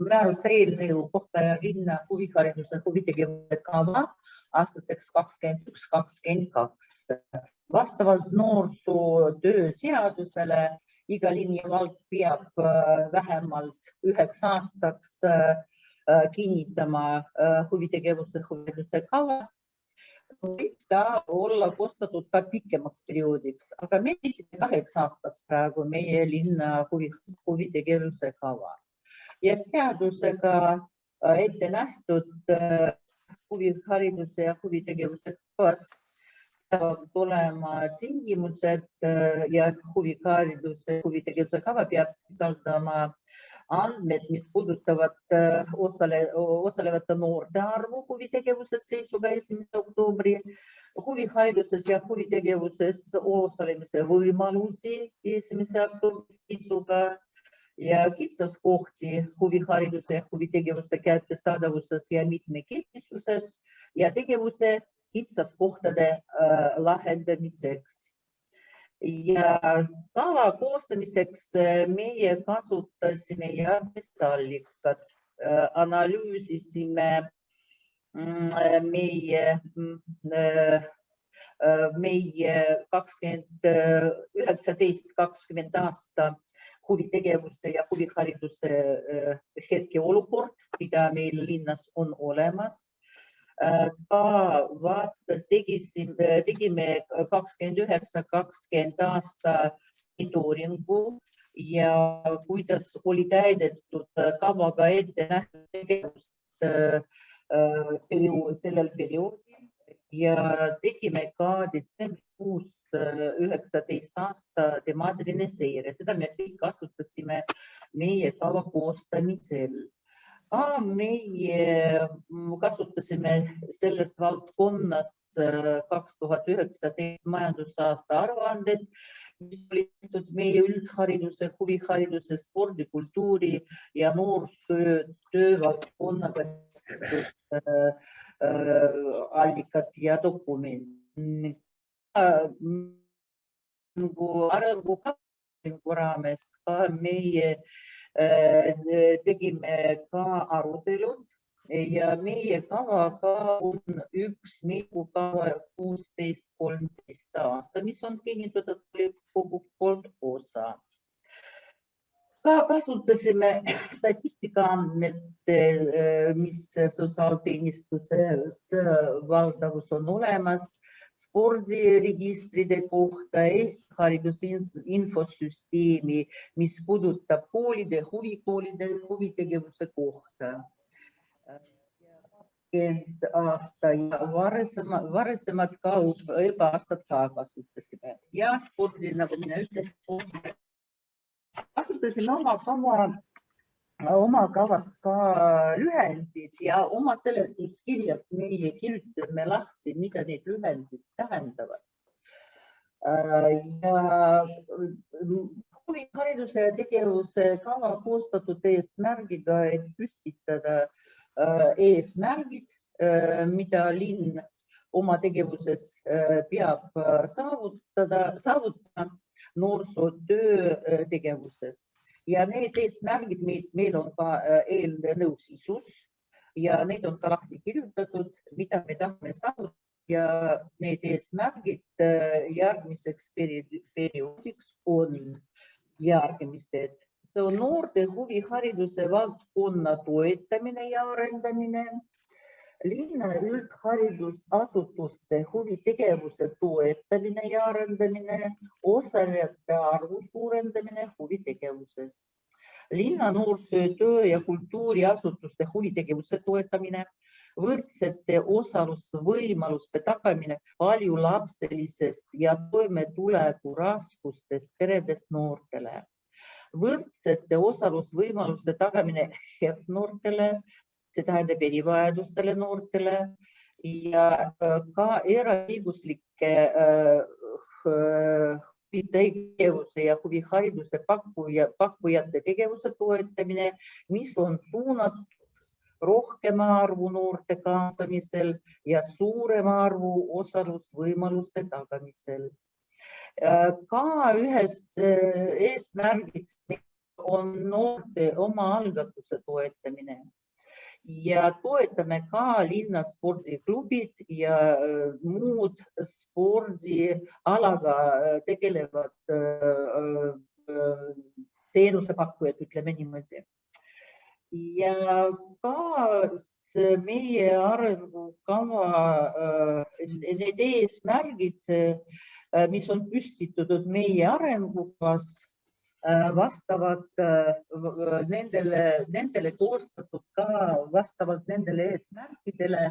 määruse eelnõu Kohtla-Järve linna huvihariduse ja huvitegevuse kava aastateks 2021-2022. Vastavalt noorsootöö seadusele iga linn ja vald peab vähemalt 9 aastaks kinnitama huvitegevuse kava. Võib ta olla koostatud ka pikemaks perioodiks, aga me 8 aastaks praegu meie linna huvitegevuse kava. Ja seadusega ette nähtud huvihariduse ja huvitegevuse kavas peavad olema tingimused ja huvitegevuse kava peab sisaldama andmed, mis puudutavad osalevate noorte arvu huvitegevuses seisuga 1. oktoobri, huvihariduses ja huvitegevuses osalemise võimalusi 1. oktoobri seisuga ja kitsaskohti huvihariduse ja huvitegevuse kättesaadavuses ja mitmekesisuses ja tegevuse kitsaskohtade lahendamiseks. Ja kava koostamiseks meie kasutasime järgmist allikat. Analüüsisime meie 19-20 aasta huvitegevuse ja huvihariduse hetkeolukord, mida meil linnas on olemas. Tegime 29-20 aasta monitooringu ja kuidas oli täidetud kavaga ette nähtud tegevust sellel perioodil ja tegime ka detsembrikuus 19 aasta temaatiline seire. Seda me kõik kasutasime meie kava koostamisel. Meie kasutasime selles valdkonnas 2019 majandusaasta aruanded, mis oli tehtud meie üldhariduse, huvihariduse, spordi, kultuuri ja noorsootöö valdkonnaga allikad ja dokumendid. Arengukava raames ka meie tegime ka arutelud ja meie kavaga on üks kava 16-13 aasta, mis on kinnitatud kogu poolt osa. Ka kasutasime statistikaandmete, mis sotsiaalteenistuses valdavus on olemas, spordiregistride kohta, Eesti haridusinfosüsteemi, mis puudutab koolide, huvikoolide huvitegevuse kohta. 20 aasta ja varasemad ka õppeaastad ka kasutasime. Ja spordi, nagu mina ütlesin, kasutasime oma kavas ka lühendid ja oma seletuskirjad meie kirjutame lahti, mida need lühendid tähendavad. Ja huvihariduse ja tegevuse kava koostatud eesmärgiga, et püstitada eesmärgid, mida linn oma tegevuses peab saavutama noorsootöö tegevuses. Ja need eesmärgid meil on ka eelnõu sisus ja need on ka lahti kirjutatud, mida me tahame saavutada ja need eesmärgid järgmiseks perioodiks on järgmised. Noorte huvihariduse valdkonna toetamine ja arendamine, linna üldharidusasutuste huvitegevuse toetamine ja arendamine, osalejate arvu suurendamine huvitegevuses, linna noorsootöö ja kultuuriasutuste huvitegevuse toetamine, võrdsete osalusvõimaluste tagamine paljulapselisest ja toimetuleku raskustest peredest noortele. Võrdsete osalusvõimaluste tagamine HEV-noortele, see tähendab erivajadustele noortele ja ka eraõiguslike huvitegevuse ja huvihariduse pakkujate tegevuse toetamine, mis on suunatud rohkema arvu noorte kaasamisel ja suurema arvu osalusvõimaluste tagamisel. Ka ühes eesmärgiks on noorte omaalgatuse toetamine ja toetame ka linnaspordiklubid ja muud spordialaga tegelevad teenusepakkujad, ütleme niimoodi. Ja ka meie arengukava, need eesmärgid, mis on püstitutud meie arengukavas, vastavad nendele koostatud ka vastavalt nendele eesmärkidele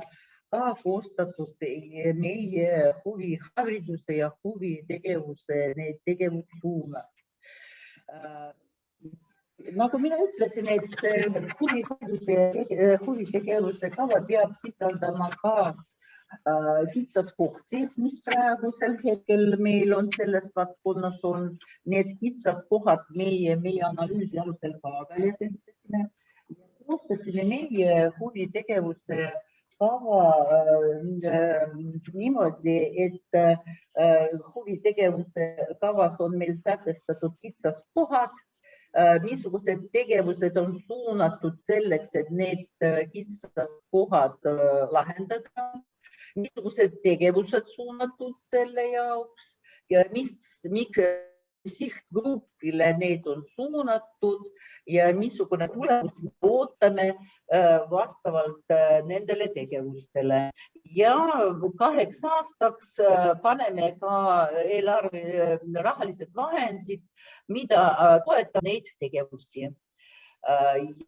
ka koostatud meie huvihariduse ja huvitegevuse need tegevussuunad. Nagu mina ütlesin, et huvihariduse ja huvitegevuse kava peab sisaldama ka kitsaskohti, mis praegusel hetkel meil on selles valdkonnas on. Need kitsaskohad meie analüüsi alusel ka välja selgitasime. Koostasime meie huvitegevuse kava niimoodi, et huvitegevuse kavas on meil sätestatud kitsaskohad, missugused tegevused on suunatud selleks, et need kitsaskohad lahendada. Missugused tegevused suunatud selle jaoks ja mis sihtgrupile need on suunatud ja missugune tulemus ootame vastavalt nendele tegevustele. Ja 2 aastaks paneme ka eelarve rahalised vahendid, mida toetab neid tegevusi.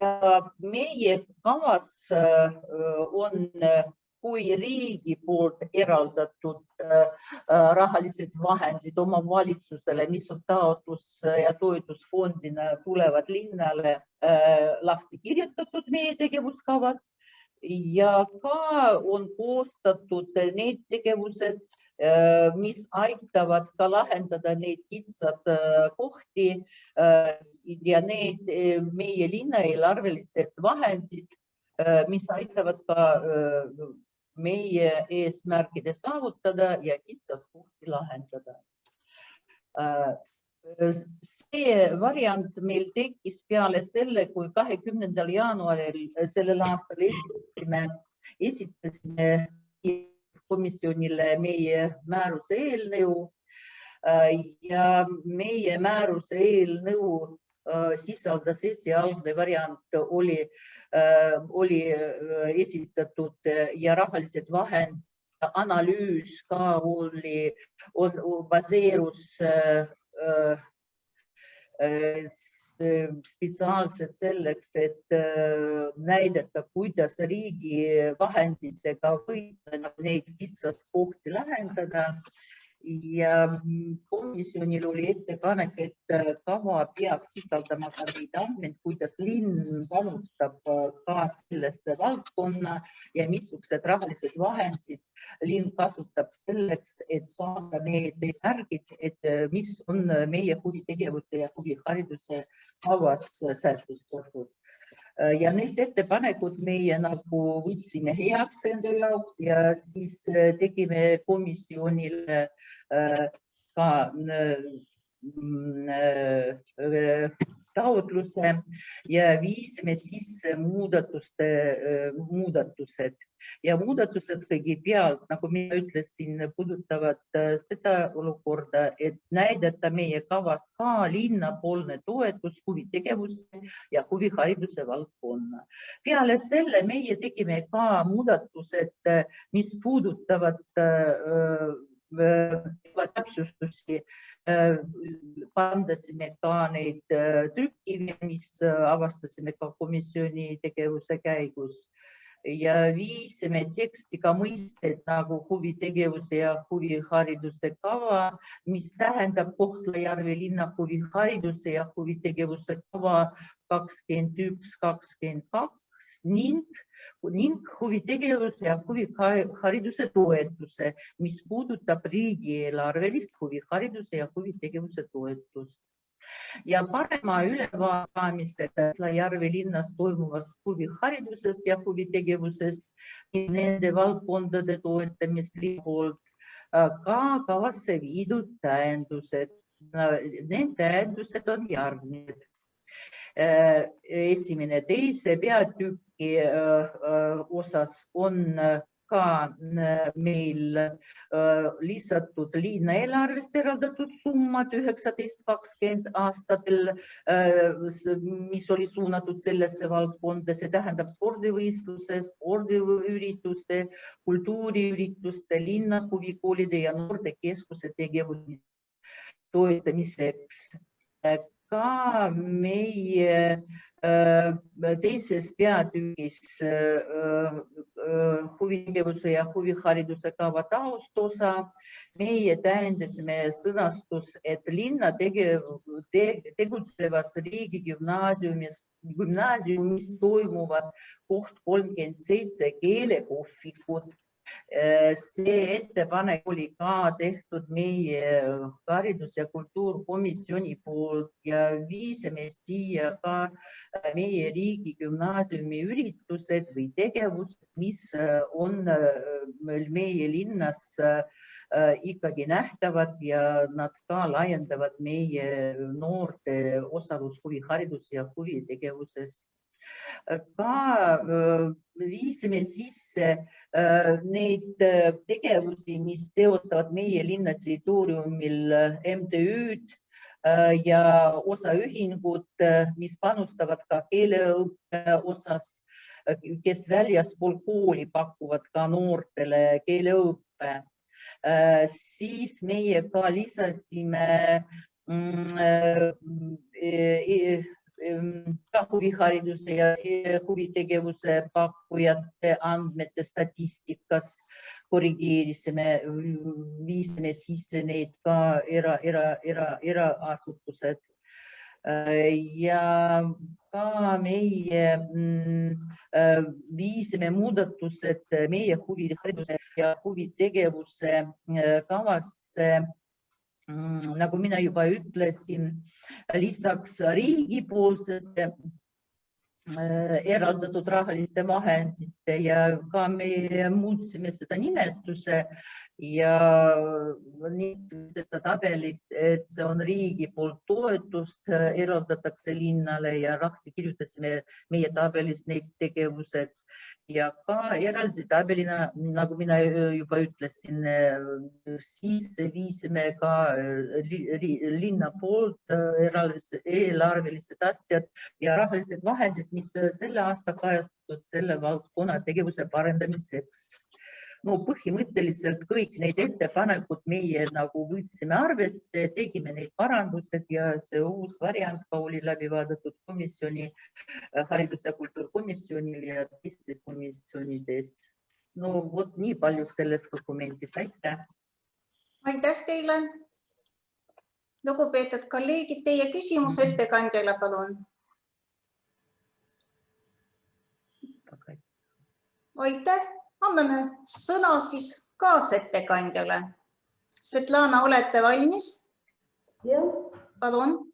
Ja meie kavas on kui riigi poolt eraldatud rahalised vahendid omavalitsusele, mis on taotlus- ja toetusfondina tulevad linnale lahti kirjutatud meie tegevuskavas ja ka on koostatud need tegevused, mis aitavad ka lahendada neid kitsad kohti ja need meie linna eelarvelised vahendid, mis aitavad ka meie eesmärkide saavutada ja kitsaskohti lahendada. See variant meil tekkis peale selle, kui 20. jaanuaril sellel aastal esitasime komisjonile meie määruse eelnõu ja meie määruse eelnõu sisaldas esialgne variant oli esitatud ja rahalised vahendid, analüüs ka baseerus spetsiaalselt selleks, et näidata, kuidas riigi vahenditega võib neid kitsaskohti lahendada. Ja komisjonil oli ettepanek, et kava peab sisaldama ka neid andmeid, kuidas linn panustab ka sellesse valdkonna ja missugused rahalised vahendid linn kasutab selleks, et saada need eesmärgid, et mis on meie huvitegevuse ja huvihariduse kavas sätestatud. Ja need ettepanekud meie nagu võtsime heaks enda jaoks ja siis tegime komisjonile ka taotluse ja viisime sisse muudatused. Ja muudatused kõigepealt, nagu mina ütlesin, puudutavad seda olukorda, et näidata meie kavas ka linnapoolne toetus huvitegevuse ja huvihariduse valdkonna. Peale selle meie tegime ka muudatused, mis puudutavad täpsustusi, pandasime ka neid trükkivi, mis avastasime ka komisjoni tegevuse käigus. ja viisime teksti ka mõisted nagu huvitegevuse ja huvihariduse kava, mis tähendab Kohtla-Järve linna huvihariduse ja huvitegevuse kava 21-22 ning huvitegevuse ja huvihariduse toetuse, mis puudutab riigieelarvelist huvihariduse ja huvitegevuse toetust. Ja parema ülevaatamiseks Kohtla-Järve linnas toimuvast huviharidusest ja huvitegevusest nende valdkondade toetamist poolt ka kavasse viidud täiendused. Need täiendused on järgmised. Esimene, teise peatüki osas on ka meil lisatud linna eelarvest eraldatud summad 19-20 aastatel, mis oli suunatud sellesse valdkonda, see tähendab spordivõistluse, spordiürituste, kultuuriürituste, linna huvikoolide ja noortekeskuse tegevuse toetamiseks. Ka meie teises peatükis huvitegevuse ja huvihariduse kava taustosa meie tähendasime sõnastus, et linna tegutsevas riigigümnaasiumis toimuvad koht 37 keelekohvikut. See ettepanek oli ka tehtud meie haridus- ja kultuurkomisjoni poolt ja viisime siia ka meie riigigümnaasiumi üritused või tegevused, mis on meie linnas ikkagi nähtavad ja nad ka laiendavad meie noorte osalus huviharidus ja huvitegevuses. Ka viisime sisse neid tegevusi, mis teostavad meie linna territooriumil MTÜ-d ja osaühingud, mis panustavad ka keeleõppe osas, kes väljaspool kooli pakuvad ka noortele keeleõppe. Siis meie ka lisasime huvihariduse ja huvitegevuse pakkujate andmete statistikas, korrigeerisime, viisime sisse neid ka eraasutused. Ja ka meie viisime muudatused meie huvihariduse ja huvitegevuse kavasse. Nagu mina juba ütlesin, lisaks riigipoolsete eraldatud rahaliste vahendite ja ka me muutsime seda nimetuse ja seda tabelit, et see on riigi poolt toetust, eraldatakse linnale ja lahti kirjutasime meie tabelis neid tegevused ja ka eraldi tabelina, nagu mina juba ütlesin, siis viisime ka linna poolt eelarvelised asjad ja rahalised vahendid, mis selle aasta kajastatud selle valdkonna tegevuse parendamiseks. No põhimõtteliselt kõik neid ettepanekud meie nagu võtsime arvesse, tegime neid parandused ja see uus variant ka oli läbi vaadatud komisjoni, haridus- ja kultuurkomisjonil ja teistes komisjonides. No vot nii palju sellest dokumendist. Aitäh! Aitäh teile! Lugupeetud kolleegid, teie küsimus ettekandjale, palun. Aitäh! Anname sõna siis kaasettekandjale. Svetlana, olete valmis? Jah. Palun.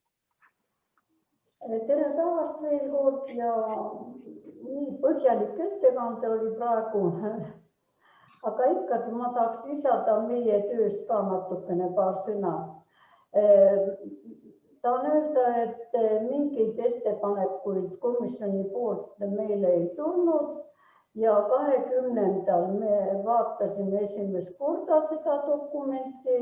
Tere päevast veel kord ja nii põhjalik ettekande oli praegu. Aga ikkagi ma tahaks lisada meie tööst ka natukene paar sõna. Tahan öelda, et mingeid ettepanekuid komisjoni poolt meile ei tulnud. Ja 20. me vaatasime esimest korda seda dokumenti,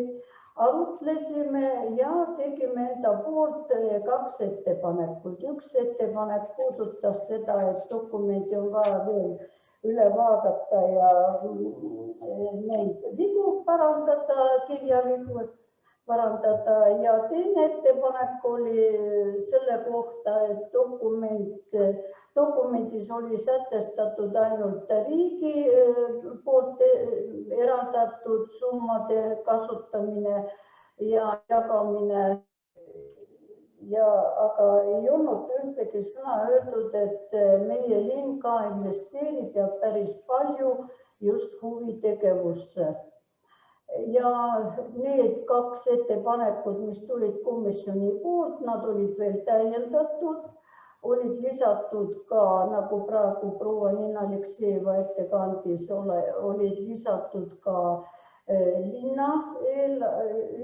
arutlesime ja tegime enda poolt 2 ettepanekut. Üks ettepanek puudutas seda, et dokumenti on vaja veel üle vaadata ja neid vigu parandada, kirjavigu. parandada ja teine ettepanek oli selle kohta, et dokumendis oli sätestatud ainult riigi poolt eraldatud summade kasutamine ja jagamine, aga ei olnud ühtegi sõna öeldud, et meie linn ka investeerib ja päris palju just huvitegevusse. Ja need kaks ettepanekut, mis tulid komisjoni poolt, nad olid veel täiendatud, olid lisatud ka, nagu praegu proua Nina Aleksejeva ettekandis, olid lisatud ka linna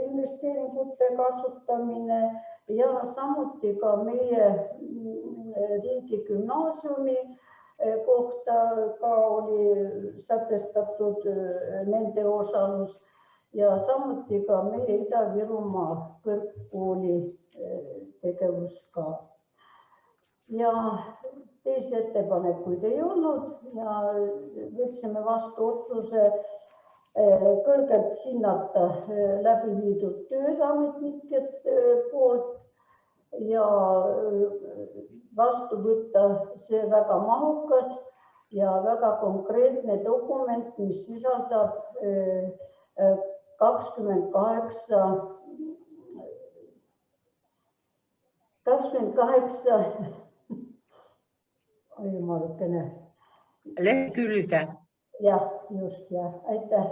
investeeringute kasutamine ja samuti ka meie riigigümnaasiumi kohta ka oli sätestatud nende osalus ja samuti ka meie Ida-Virumaa kõrgkooli tegevus ka. Ja teisi ettepanekuid ei olnud ja võtsime vastu otsuse kõrgelt hinnata läbi viidud tööd ametnike poolt ja vastu võtta see väga mahukas ja väga konkreetne dokument, mis sisaldab 28 lehekülge. Jah, just, jah. Aitäh.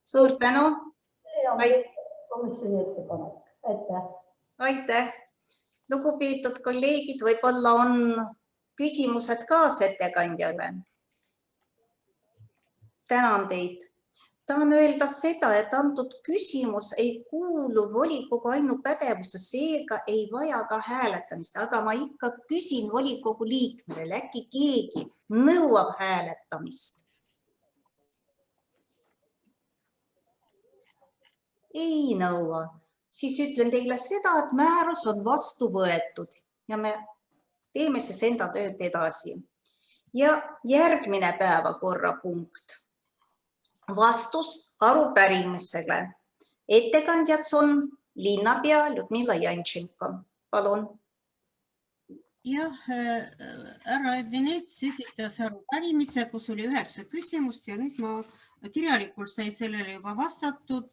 Suur tänu. Komisjoni ettepanek. Aitäh. Aitäh. Lugupeetud kolleegid, võib-olla on küsimused kaasettekandjale. Tänan teid. Tahan öelda seda, et antud küsimus ei kuulu volikogu ainupädevusse, seega ei vaja ka hääletamist, aga ma ikka küsin volikogu liikmele, äkki keegi nõuab hääletamist. Ei nõua. Siis ütlen teile seda, et määrus on vastu võetud ja me teeme siis enda tööd edasi. Ja järgmine päevakorrapunkt. Vastus arupärimisele. Ettekandjaks on linnapea Ljudmila Jančenko. Palun. Jah, härra Edvinets esitas arupärimise, kus oli 9 küsimust ja nüüd ma kirjalikult sai sellele juba vastatud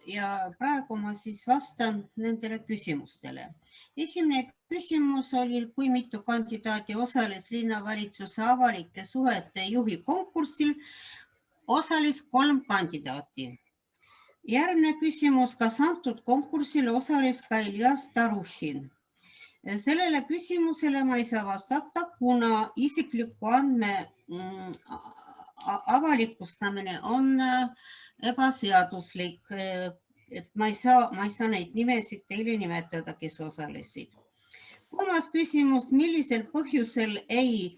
ja praegu ma siis vastan nendele küsimustele. Esimene küsimus oli, kui mitu kandidaati osales linnavalitsuse avalike suhete juhi konkursil. Osales 3 kandidaati. Järgmine küsimus, kas antud konkursil osales ka Ilyas Tarušin. Sellele küsimusele ma ei saa vastata, kuna isikliku andme avalikustamine on ebaseaduslik, et ma ei saa neid nimesid teile nimetada, kes osalesid. 3. küsimus, millisel põhjusel ei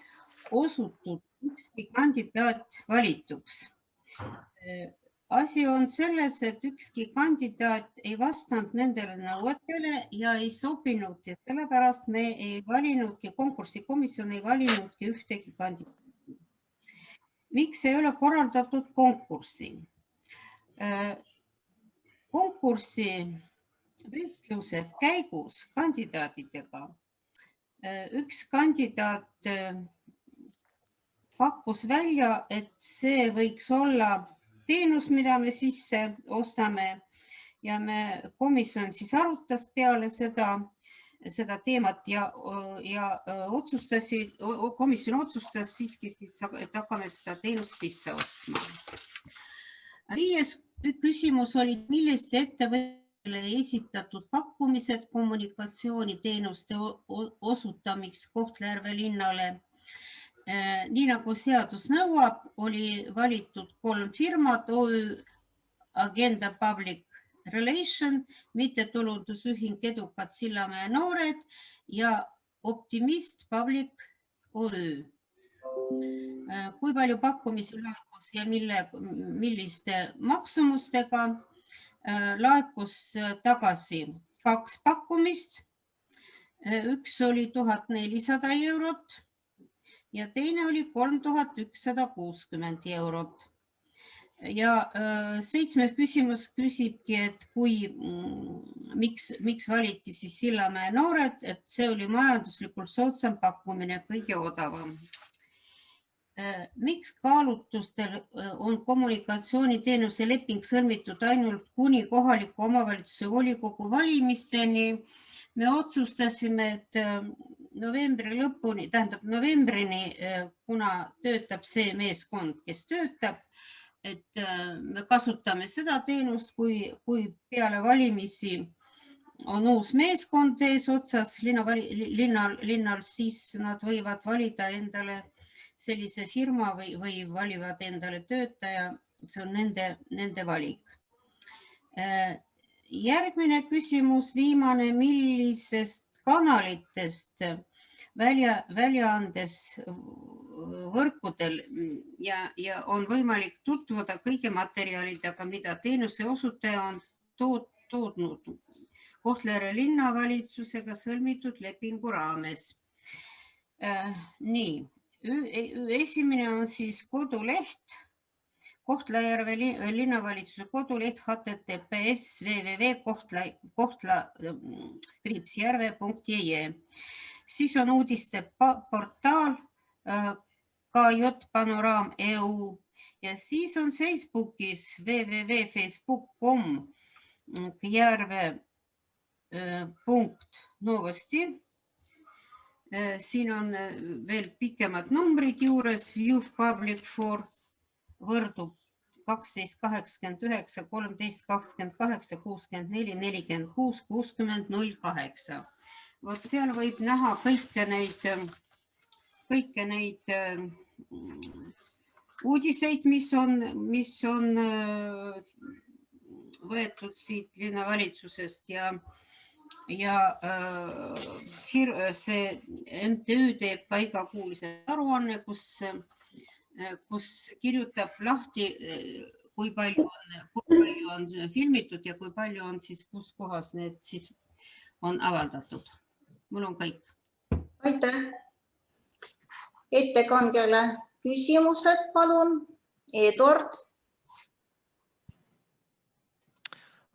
osutud ükski kandidaat valituks? Asi on selles, et ükski kandidaat ei vastanud nendele nõuetele ja ei sobinud ja sellepärast me ei valinudki, konkursikomisjon ei valinudki ühtegi kandidaati. Miks ei ole korraldatud konkurssi? Konkursi vestluse käigus kandidaatidega üks kandidaat pakkus välja, et see võiks olla teenus, mida me sisse ostame ja komisjon siis arutas peale seda teemat ja komisjon otsustas siiski, et hakkame seda teenust sisse ostma. 5. küsimus oli, milliste ettevõttele esitatud pakkumised kommunikatsiooniteenuste osutamiks Kohtla-Järve linnale. Nii nagu seadus nõuab, oli valitud 3 firmat, OÜ Agenda Public Relation, mittetulundusühing Edukad Sillamäe noored ja Optimist Public OÜ. Kui palju pakkumisi laekus ja milliste maksumustega? Laekus tagasi 2 pakkumist. Üks oli 1400 eurot ja teine oli 3160 eurot. Ja 7. küsimus küsibki, et miks valiti siis Sillamäe noored, et see oli majanduslikult soodsam pakkumine, kõige odavam. Miks kaalutlustel on kommunikatsiooniteenuse leping sõlmitud ainult kuni kohaliku omavalitsuse volikogu valimisteni? Me otsustasime, et novembri lõpuni, tähendab novembrini, kuna töötab see meeskond, kes töötab, et me kasutame seda teenust, kui peale valimisi on uus meeskond ees otsas linnal, siis nad võivad valida endale sellise firma või valivad endale töötaja, see on nende valik. Järgmine küsimus, viimane, millisest kanalitest väljaandes võrkudel ja on võimalik tutvuda kõigi materjalidega, mida teenuse osutaja on toodnud Kohtla-Järve linnavalitsusega sõlmitud lepingu raames. Nii. Esimene on siis koduleht, Kohtla-Järve linnavalitsuse koduleht https www.kohtla-järve.ee. Siis on uudiste portaal kjpanoraam.eu ja siis on Facebookis www.facebook.com järve.novosti. Siin on veel pikemad numbrid juures, view public for võrdub 1289, 1328, 64, 46, 60, 08. Vot seal võib näha kõike neid uudiseid, mis on võetud siit linnavalitsusest ja see MTÜ teeb ka igakuuliselt aruanne, kus kirjutab lahti, kui palju on filmitud ja kui palju on siis, kus kohas need siis on avaldatud. Mul on kõik. Aitäh. Ettekandjale küsimused, palun. Eduard.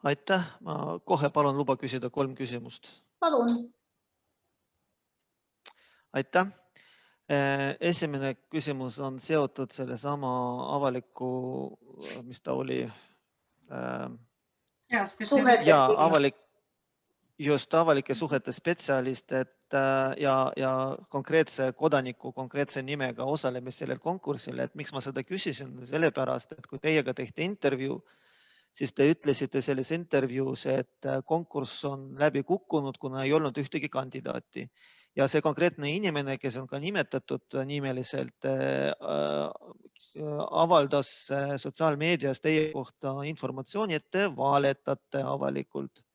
Aitäh. Ma kohe palun luba küsida 3 küsimust. Palun. Aitäh. Esimene küsimus on seotud sellesama avaliku, mis ta oli? Avalike suhete spetsialist ja konkreetse kodaniku konkreetse nimega osalemis sellel konkursil. Et miks ma seda küsisin? Sellepärast, et kui teiega tehti intervjuu, siis te ütlesite selles intervjuus, et konkurss on läbi kukkunud, kuna ei olnud ühtegi kandidaati. Ja see konkreetne inimene, kes on ka nimetatud nimeliselt, avaldas sotsiaalmeedias teie kohta informatsiooni, et te valetate avalikult.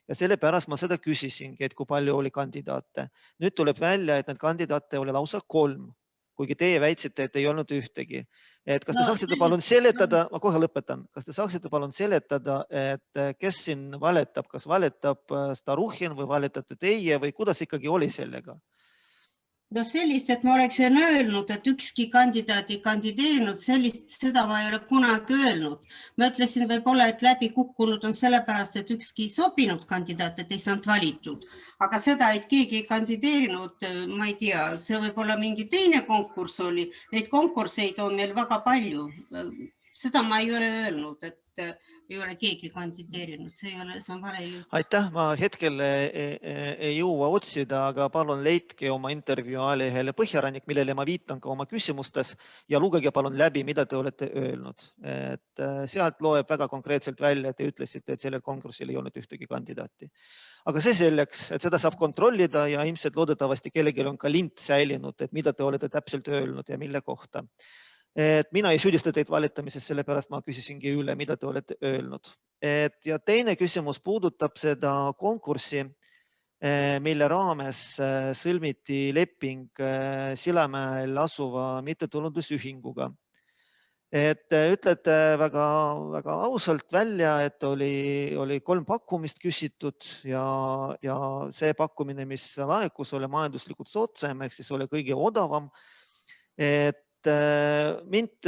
Ja sellepärast ma seda küsisingi, et kui palju oli kandidaate. Nüüd tuleb välja, et need kandidaate oli lausa 3, kuigi teie väitsite, et ei olnud ühtegi. Et kas te saaksite palun seletada, ma kohe lõpetan, kas te saaksite palun seletada, et kes siin valetab, kas valetab Staruhin või valetate teie või kuidas ikkagi oli sellega? No sellist, et ma oleksin öelnud, et ükski kandidaat ei kandideerinud, seda ma ei ole kunagi öelnud. Ma ütlesin võib-olla, et läbi kukkunud on sellepärast, et ükski sobinud kandidaat, et ei saanud valitud. Aga seda, et keegi ei kandideerinud, ma ei tea, see võib-olla mingi teine konkurss oli. Neid konkurseid on meil väga palju. Seda ma ei ole öelnud, et ei ole keegi kandideerinud. See on vale jutt. Aitäh, ma hetkel ei jõua otsida, aga palun leidke oma intervjuu alehele Põhjarannik, millele ma viitan ka oma küsimustes ja lugege palun läbi, mida te olete öelnud. Et sealt loeb väga konkreetselt välja, et te ütlesite, et sellel konkursil ei olnud ühtegi kandidaati. Aga see selleks, et seda saab kontrollida ja ilmselt loodetavasti kellelgi on ka lint säilinud, et mida te olete täpselt öelnud ja mille kohta. Et mina ei süüdista teid valetamises, sellepärast ma küsisingi üle, mida te olete öelnud. Ja teine küsimus puudutab seda konkurssi, mille raames sõlmiti leping Sillamäel asuva mittetulundusühinguga. Et ütlete väga ausalt välja, et oli 3 pakkumist küsitud ja see pakkumine, mis laekus, oli majanduslikult soodsam, ehk siis oli kõige odavam. Et mind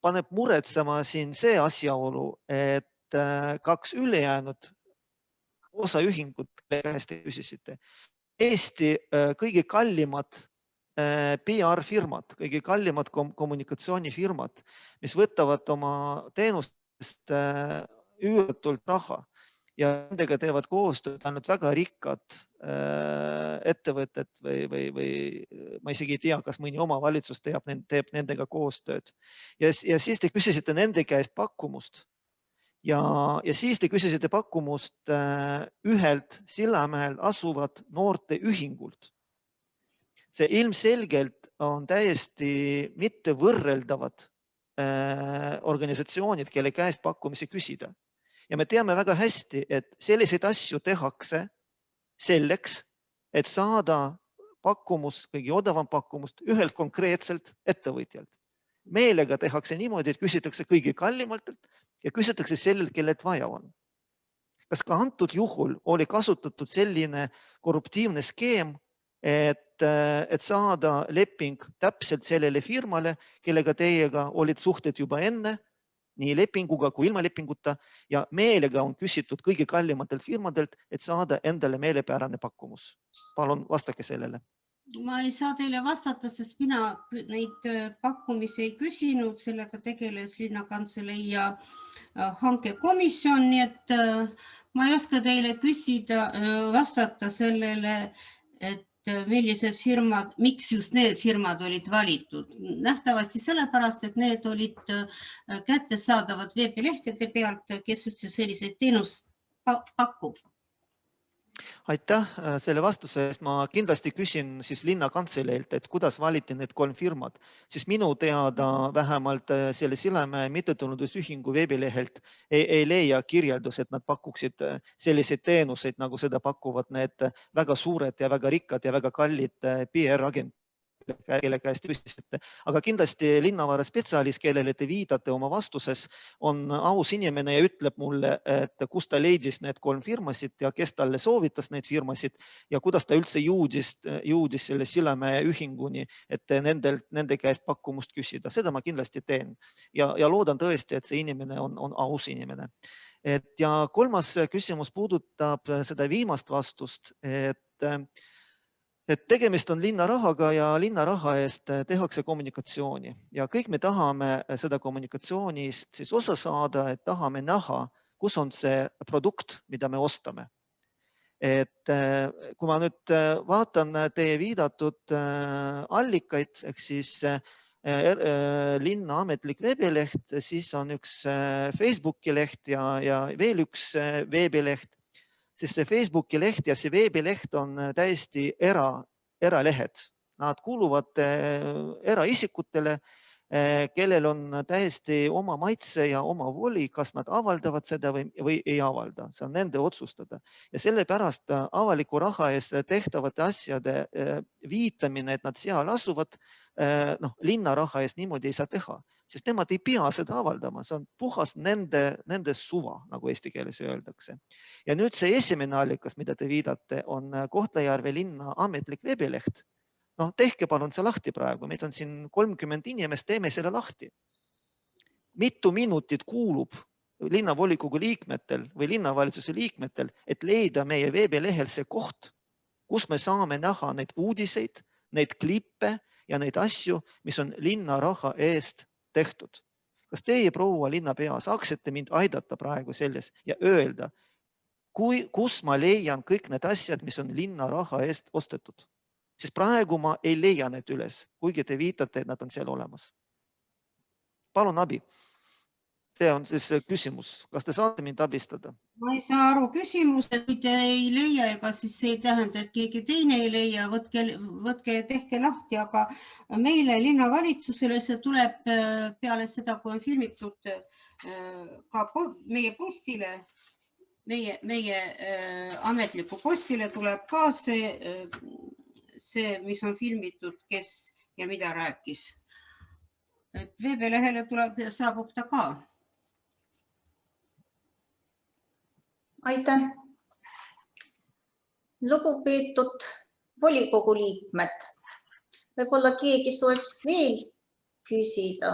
paneb muretsema siin see asjaolu, et kaks ülejäänud osaühingut, kelle käest te küsisite, Eesti kõige kallimad PR-firmad, kõige kallimad kommunikatsioonifirmad, mis võtavad oma teenustest üüratult raha ja nendega teevad koostööd ainult väga rikkad ettevõtted või ma isegi ei tea, kas mõni omavalitsus teeb nendega koostööd. Ja siis te küsisite nende käest pakkumust. Ja siis te küsisite pakkumust ühelt Sillamäel asuvat noorte ühingult. See ilmselgelt on täiesti mitte võrreldavad organisatsioonid, kelle käest pakkumisi küsida. Ja me teame väga hästi, et selliseid asju tehakse selleks, et saada pakkumust, kõige odavam pakkumust ühelt konkreetselt ettevõtjalt. Meelega tehakse niimoodi, et küsitakse kõige kallimalt ja küsitakse sellelt, kellelt vaja on. Kas ka antud juhul oli kasutatud selline korruptiivne skeem, et saada leping täpselt sellele firmale, kellega teiega olid suhted juba enne, nii lepinguga kui ilma lepinguta, ja meelega on küsitud kõige kallimatelt firmadelt, et saada endale meelepärane pakkumus. Palun vastake sellele. Ma ei saa teile vastata, sest mina neid pakkumisi ei küsinud, sellega tegeles Linnakantselei ja hankekomisjon, nii et ma ei oska teile vastata sellele, et millised firmad, miks just need firmad olid valitud. Nähtavasti sellepärast, et need olid kättesaadavad veebilehtede pealt, kes üldse selliseid teenust pakub. Aitäh selle vastuse eest. Ma kindlasti küsin siis Linnakantseleelt, et kuidas valiti need 3 firmad. Siis minu teada vähemalt selle Sillamäe mittetulundusühingu veebilehelt ei leia kirjeldus, et nad pakuksid selliseid teenuseid, nagu seda pakuvad need väga suured ja väga rikkad ja väga kallid PR-agent, kelle käest küsisite. Aga kindlasti linnavara spetsialist, kellele te viidate oma vastuses, on aus inimene ja ütleb mulle, et kus ta leidis need 3 firmasid ja kes talle soovitas neid firmasid ja kuidas ta üldse jõudis selle Sillamäe ühinguni, et nende käest pakkumust küsida. Seda ma kindlasti teen ja loodan tõesti, et see inimene on aus inimene. Ja kolmas küsimus puudutab seda viimast vastust, et tegemist on linnarahaga ja linnaraha eest tehakse kommunikatsiooni ja kõik me tahame seda kommunikatsioonist siis osa saada, et tahame näha, kus on see produkt, mida me ostame. Et kui ma nüüd vaatan teie viidatud allikaid, ehk siis linna ametlik veebileht, siis on üks Facebooki leht ja veel üks veebileht. Siis see Facebooki leht ja see veebileht on täiesti eralehed. Nad kuuluvad eraisikutele, kellel on täiesti oma maitse ja oma voli, kas nad avaldavad seda või ei avalda. See on nende otsustada. Ja sellepärast avaliku raha eest tehtavate asjade viitamine, et nad seal asuvad, linnaraha eest niimoodi ei saa teha. Sest nemad ei pea seda avaldama, see on puhas nende suva, nagu eesti keeles öeldakse. Ja nüüd see esimene allikas, mida te viidate, on Kohtla-Järve linna ametlik veebileht. Tehke palun see lahti praegu, meid on siin 30 inimest, teeme selle lahti. Mitu minutit kuulub linnavolikogu liikmetel või linnavalitsuse liikmetel, et leida meie veebilehel see koht, kus me saame näha neid uudiseid, neid klippe ja neid asju, mis on linnaraha eest tehtud. Kas teie, proua linnapea, saaksite mind aidata praegu selles ja öelda, kus ma leian kõik need asjad, mis on linnaraha eest ostetud? Sest praegu ma ei leia need üles, kuigi te viitate, et nad on seal olemas. Palun abi. See on siis küsimus. Kas te saate mind abistada? Ma ei saa aru küsimused, kui te ei leia, ega siis see ei tähenda, et keegi teine ei leia, võtke, tehke lahti, aga meile linnavalitsusele see tuleb peale seda, kui on filmitud ka meie postile, meie ametliku postile tuleb ka see, mis on filmitud, kes ja mida rääkis. Veebelehele saabub ta ka. Aitäh. Lugupeetud volikogu liikmed, võib-olla keegi soovib veel küsida.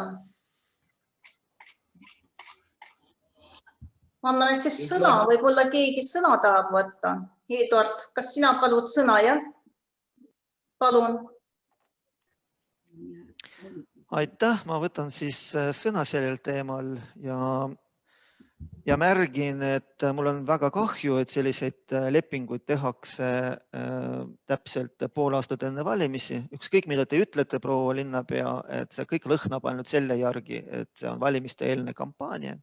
Anname siis sõna, võib-olla keegi sõna tahab võtta. Eduard, kas sina palud sõna, jah? Palun. Aitäh, ma võtan siis sõna sellel teemal ja märgin, et mul on väga kahju, et selliseid lepinguid tehakse täpselt pool aastat enne valimisi. Ükskõik, mida te ütlete, proua linnapea, et see kõik lõhnab ainult selle järgi, et see on valimiste eelne kampaania.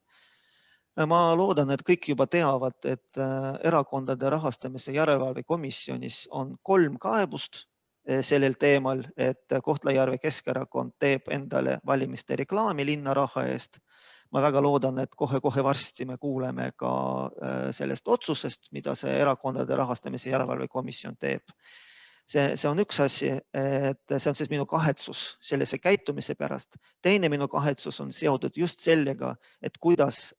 Ma loodan, et kõik juba teavad, et erakondade rahastamise järelevalve komisjonis on 3 kaebust sellel teemal, et Kohtla-Järve Keskerakond teeb endale valimiste reklaami linna raha eest. Ma väga loodan, et kohe varsti me kuuleme ka sellest otsusest, mida see erakondade rahastamise järelevalve komisjon teeb. See on üks asi, et see on siis minu kahetsus sellise käitumise pärast. Teine minu kahetsus on seotud just sellega, et kuidas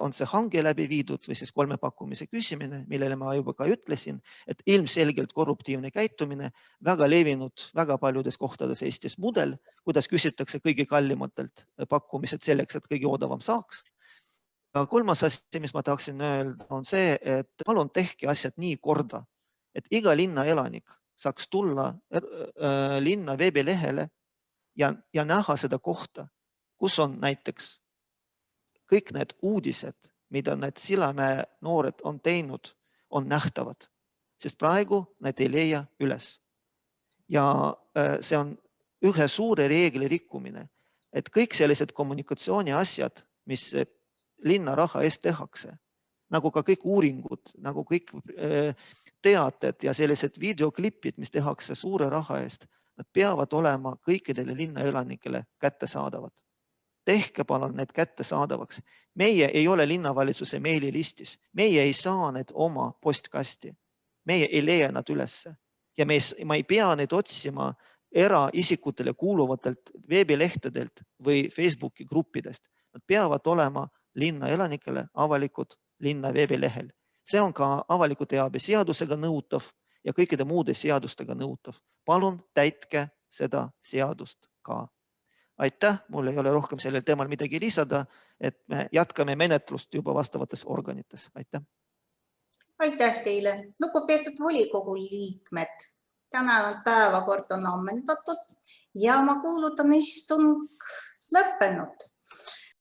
on see hange läbi viidud või siis 3 pakkumise küsimine, millele ma juba ka ütlesin, et ilmselgelt korruptiivne käitumine, väga levinud väga paljudes kohtades Eestis mudel, kuidas küsitakse kõige kallimatelt pakkumised selleks, et kõige odavam saaks. Kolmas asi, mis ma tahaksin öelda, on see, et palun tehke asjad nii korda, et iga linna elanik saaks tulla linna veebilehele ja näha seda kohta, kus on näiteks kõik need uudised, mida need Sillamäe noored on teinud, on nähtavad, sest praegu need ei leia üles. Ja see on ühe suure reegli rikkumine, et kõik sellised kommunikatsiooni asjad, mis linna raha eest tehakse, nagu ka kõik uuringud, nagu kõik teated ja sellised videoklipid, mis tehakse suure raha eest, nad peavad olema kõikidele linna elanikele kättesaadavad. Tehke palun need kättesaadavaks. Meie ei ole linnavalitsuse meililistis. Meie ei saa need oma postkasti. Meie ei leia nad ülesse. Ja ma ei pea neid otsima eraisikutele kuuluvatelt veebilehtedelt või Facebooki gruppidest. Nad peavad olema linna elanikele avalikud linna veebilehel. See on ka avaliku teabe seadusega nõutav ja kõikide muude seadustega nõutav. Palun täitke seda seadust ka. Aitäh, mul ei ole rohkem sellel teemal midagi lisada, et me jätkame menetlust juba vastavates organites. Aitäh. Aitäh teile. Lugupeetud volikogu liikmed. Tänane päevakord on ammendatud ja ma kuulutan istung lõppenud.